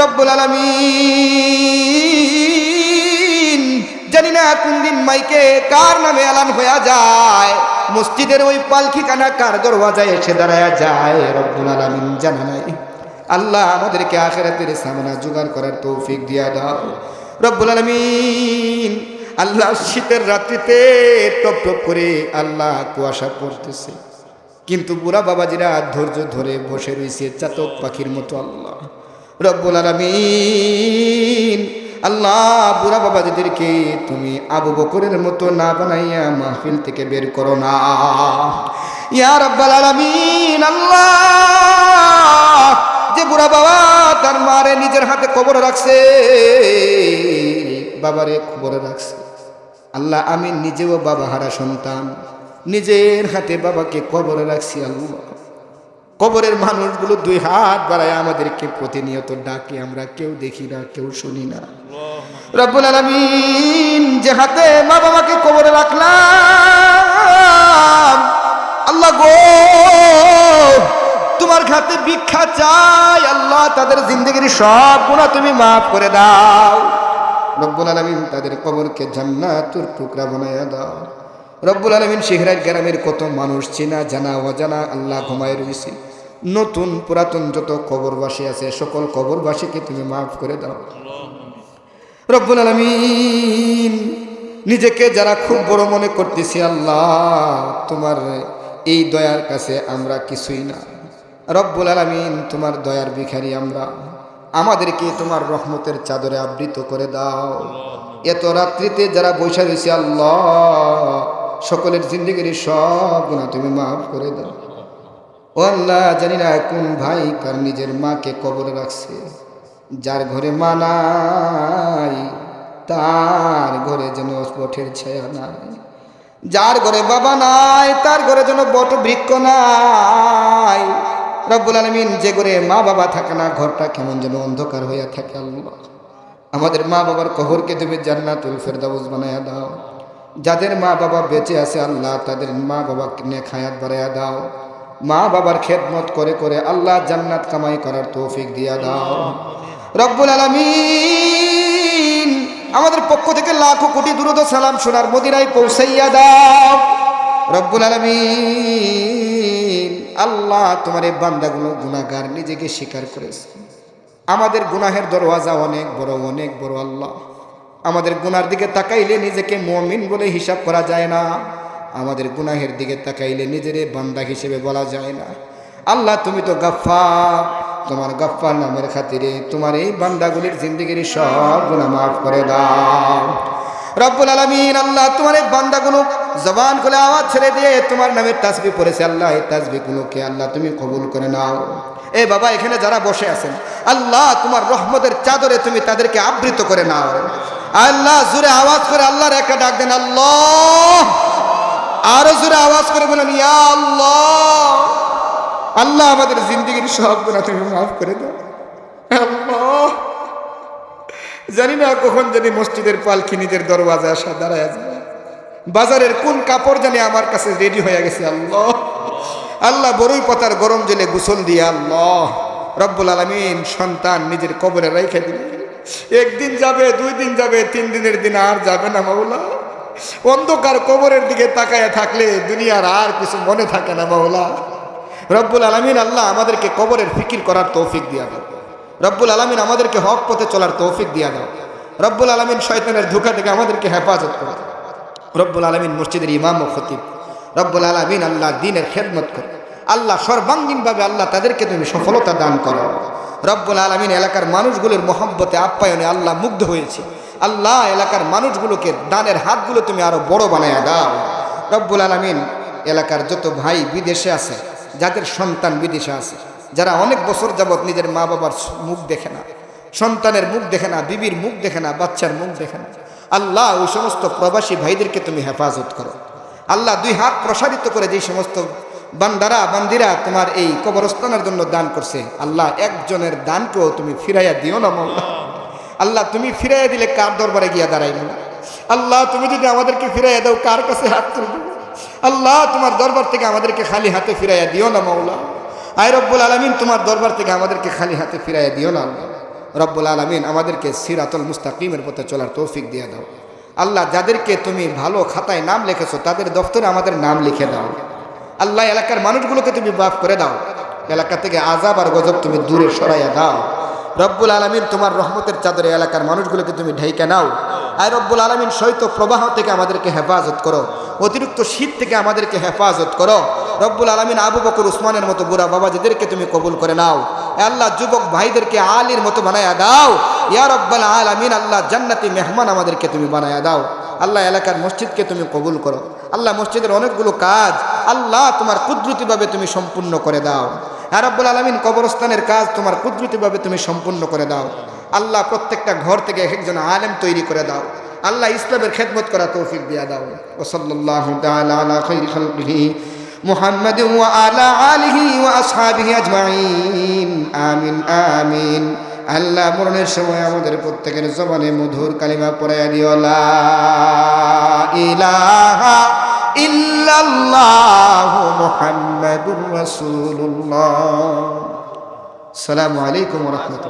রব্বুল আলামিন জানি না কোন দিন মাইকে কার নামে এলান হয়ে যায়, মসজিদের ওই পালকিখানা কার দরওয়াজায় এসে দাঁড়ায় যায়, রব্বুল আলামিন জানা নাই। আল্লাহ আমাদেরকে আখিরাতের সামনা জোগাড় করার তৌফিক দিয়া দাও রব্বুল আলামিন। আল্লাহ শীতের রাত্রিতে টপ টপ করে আল্লাহ কুয়াশা পড়তেছে, কিন্তু বুড়া বাবাজিরা ধৈর্য ধরে বসে রয়েছে চাতক পাখির মতো। আল্লাহ রব্বুল আলামিন, আল্লাহ বুড়া বাবাজিদেরকে তুমি আবু বকরের মতো না বানাইয়া মাহফিল থেকে বের করো না ইয়া রাব্বাল আলামিন। আল্লাহ যে বুড়া বাবা তার মারে নিজের হাতে কবর রাখছে, বাবারে কবর রাখছে, আল্লাহ আমি নিজেও বাবা হারা সন্তান, নিজের হাতে বাবাকে কবরে রাখছি। আল্লাহ কবরের মানুষগুলো দুই হাত বাড়ায় আমাদেরকে প্রতিনিয়ত ডাকে, আমরা কেউ দেখি না, কেউ শুনি না। রব্বুল আলামিন যে হাতে মা বাবাকে কবরে রাখলাম, আল্লাহ গো তোমার হাতে ভিক্ষা চাই আল্লাহ, তাদের জিন্দেগির সব গুনাহ তুমি মাফ করে দাও রব্বুল আলামিন। তাদের কবরকে জান্নাতুর টুকরা বানায়া দাও রব্বুল আলামিন। শিহরাইল গ্রামের কত মানুষ চেনা জানা অজানা আল্লাহ ঘুমায় রয়েছে, নতুন পুরাতন যত কবরবাসী আছে সকল কবরবাসীকে তুমি মাফ করে দাও রব্বুল আলামিন। নিজেকে যারা খুব বড় মনে করতেছি আল্লাহ, তোমার এই দয়ার কাছে আমরা কিছুই না রব্বুল আলামিন। তোমার দয়ার ভিখারি আমরা, আমাদেরকে তোমার রহমতের চাদরে আবৃত করে দাও। এত রাত্রিতে যারা বসে রয়েছে আল্লাহ, সকলের জিন্দেগির সব গুনাহ তুমি মাফ করে দাও। ও আল্লাহ জানি না কোন ভাই কার নিজের মাকে কবরে রাখছে, যার ঘরে মা নাই তার ঘরে যেন বটের ছায়া নাই, যার ঘরে বাবা নাই তার ঘরে যেন বট বৃক্ষ নাই রব্বুল আলামিন। যে ঘরে মা বাবা থাকে না ঘরটা কেমন যেন অন্ধকার হইয়া থাকে। আল্লাহ আমাদের মা বাবার কবরকে তুমি জান্নাতুল ফেরদাউস বানায়া দাও। যাদের মা বাবা বেঁচে আছে আল্লাহ, তাদের মা বাবাকে নেক হায়াত বাড়ায়া দাও। মা বাবার খেদমত করে করে আল্লাহ জান্নাত কামাই করার তৌফিক দিয়া দাও রব্বুল আলামিন। আমাদের পক্ষ থেকে লাখো কোটি দুরূদ ও সালাম সোনার মদিনায় পৌঁছাইয়া দাও রব্বুল আলামিন। আল্লাহ তোমার এই বান্দাগুলো গুনাহগার, নিজেকে স্বীকার করেছে। আমাদের গুনাহের দরওয়াজা অনেক বড়, অনেক বড়। আল্লাহ আমাদের গুনার দিকে তাকাইলে নিজেকে মুমিন বলে হিসাব করা যায় না, আমাদের গুনাহের দিকে তাকাইলে নিজের বান্দা হিসেবে বলা যায় না। আল্লাহ তুমি তো গাফফার, তোমার গাফফার নামের খাতিরে তোমার এই বান্দাগুলির জিন্দেগির সব গুনাহ মাফ করে দাও রব্বুল আলামিন। আল্লাহ তোমার এই বান্দাগুলো জবান খুলে আওয়াজ ছেড়ে দিয়ে তোমার নামে তাসবিহ পড়েছে আল্লাহ, এই তাসবিহগুলোকে আল্লাহ তুমি কবুল করে নাও। এ বাবা এখানে যারা বসে আছেন আল্লাহ তোমার রহমতের চাদরে তুমি তাদেরকে আবৃত করে নাও আল্লাহ। জোরে আওয়াজ করে আল্লাহর একটা ডাক দেন আল্লাহ, আরো জোরে আওয়াজ করে বলেন ইয়া আল্লাহ। আল্লাহ আমাদের জিন্দেগির সব গুনাহ তুমি মাফ করে দাও আল্লাহ। জানি না কখন জানি মসজিদের পালকি নিজের দরওয়াজায় আসা দাঁড়ায় যায়, বাজারের কোন কাপড় জানি আমার কাছে রেডি হয়ে গেছে আল্লাহ। আল্লাহ বড়ই পাতার গরম জলে গোসল দিয়ে আল্লাহ রব্বুল আলামিন সন্তান নিজের কবরে রেখে দিলেন। একদিন যাবে, দুই দিন যাবে, তিন দিনের দিন আর যাবে না মাওলা। অন্ধকার কবরের দিকে তাকায় থাকলে দুনিয়ার আর কিছু মনে থাকে না মাওলা। রব্বুল আলামিন আল্লাহ আমাদেরকে কবরের ফিকির করার তৌফিক দিয়া দাও রব্বুল আলামিন, আমাদেরকে হক পথে চলার তৌফিক দিয়া দাও রব্বুল আলামিন। শয়তানের ধোঁকা থেকে আমাদেরকে হেফাজত করো রব্বুল আলামিন। মসজিদের ইমাম ও খতিব রব্বুল আলামিন আল্লাহ দ্বীনের খেদমত করো আল্লাহ, সর্বাঙ্গীনভাবে আল্লাহ তাদেরকে তুমি সফলতা দান করো রব্বুল আলামিন। এলাকার মানুষগুলোর মহব্বতে আপ্যায়নে আল্লাহ মুগ্ধ হয়েছে আল্লাহ। এলাকার মানুষগুলোকে দানের হাতগুলো তুমি আরো বড় বানায়া দাও রব্বুল আলামিন। এলাকার যত ভাই বিদেশে আছে, যাদের সন্তান বিদেশে আছে, যারা অনেক বছর যাবৎ নিজের মা বাবার মুখ দেখে না, সন্তানের মুখ দেখে না, বিবির মুখ দেখে না, বাচ্চার মুখ দেখে না। আল্লাহ ওই সমস্ত প্রবাসী ভাইদেরকে তুমি হেফাজত করো। আল্লাহ দুই হাত প্রসারিত করে যে সমস্ত বান্দারা বান্দিরা তোমার এই কবরস্থানের জন্য দান করছে, আল্লাহ একজনের দানকেও তুমি ফিরাইয়া দিও না মাওলা। আল্লাহ তুমি ফিরাইয়া দিলে কার দরবারে গিয়া দাঁড়াইব? আল্লাহ তুমি যদি আমাদেরকে ফিরাইয়া দাও কার কাছে হাত তুলব? আল্লাহ তোমার দরবার থেকে আমাদেরকে খালি হাতে ফিরাইয়া দিও না মাওলা। আয় রব্বুল আলামিন তোমার দরবার থেকে আমাদেরকে খালি হাতে ফিরাইয়া দিও না আল্লাহ। রব্বুল আলামিন আমাদেরকে সিরাতুল মুস্তাকিমের পথে চলার তৌফিক দিয়ে দাও আল্লাহ। যাদেরকে তুমি ভালো খাতায় নাম লিখেছো তাদের দফতরে আমাদের নাম লিখে দাও আল্লাহ। এলাকার মানুষগুলোকে তুমি মাফ করে দাও, এলাকা থেকে আযাব আর গজব তুমি দূরে সরাইয়া দাও রব্বুল আলামিন। তোমার রহমতের চাদরে এলাকার মানুষগুলোকে তুমি ঢেকে নাও। আয় রব্বুল আলামিন শৈত্য প্রবাহ থেকে আমাদেরকে হেফাজত করো, অতিরিক্ত শীত থেকে আমাদেরকে হেফাজত করো রব্বুল আলামিন। আবু বকর উসমানের মতো বুড়া বাবাজিদেরকে তুমি কবুল করে নাও আল্লাহ। যুবক ভাইদেরকে আলীর মতো বানায়া দাও ইয়া রব্বাল আলামিন। আল্লাহ জান্নাতি মেহমান আমাদেরকে তুমি বানায়া দাও আল্লাহ। এলাকার মসজিদকে তুমি কবুল করো আল্লাহ। মসজিদের অনেকগুলো কাজ আল্লাহ তোমার কুদরতিভাবে তুমি সম্পূর্ণ করে দাও ইয়া রব্বুল আলামিন। কবরস্থানের কাজ তোমার কুদরতিভাবে তুমি সম্পূর্ণ করে দাও আল্লাহ। প্রত্যেকটা ঘর থেকে একজন আলেম তৈরি করে দাও আল্লাহ। ইসলামের খেদমত করা তৌফিক দিয়া দাও। ওয়া সাল্লাল্লাহু তাআলা আলা খায়রি খালকিহি মুহাম্মাদ ওয়া আলা আলিহি ওয়া আসহাবিহি আজমাইন আমিন আমিন। আল্লাহ মরণের সময় আমাদের প্রত্যেকের জবানে মধুর কালিমা পড়াইয়া দিও লা ইলাহা ইল্লাল্লাহু মুহাম্মাদুর রাসূলুল্লাহ। আসসালামু আলাইকুম ওয়া রাহমাতুল্লাহ।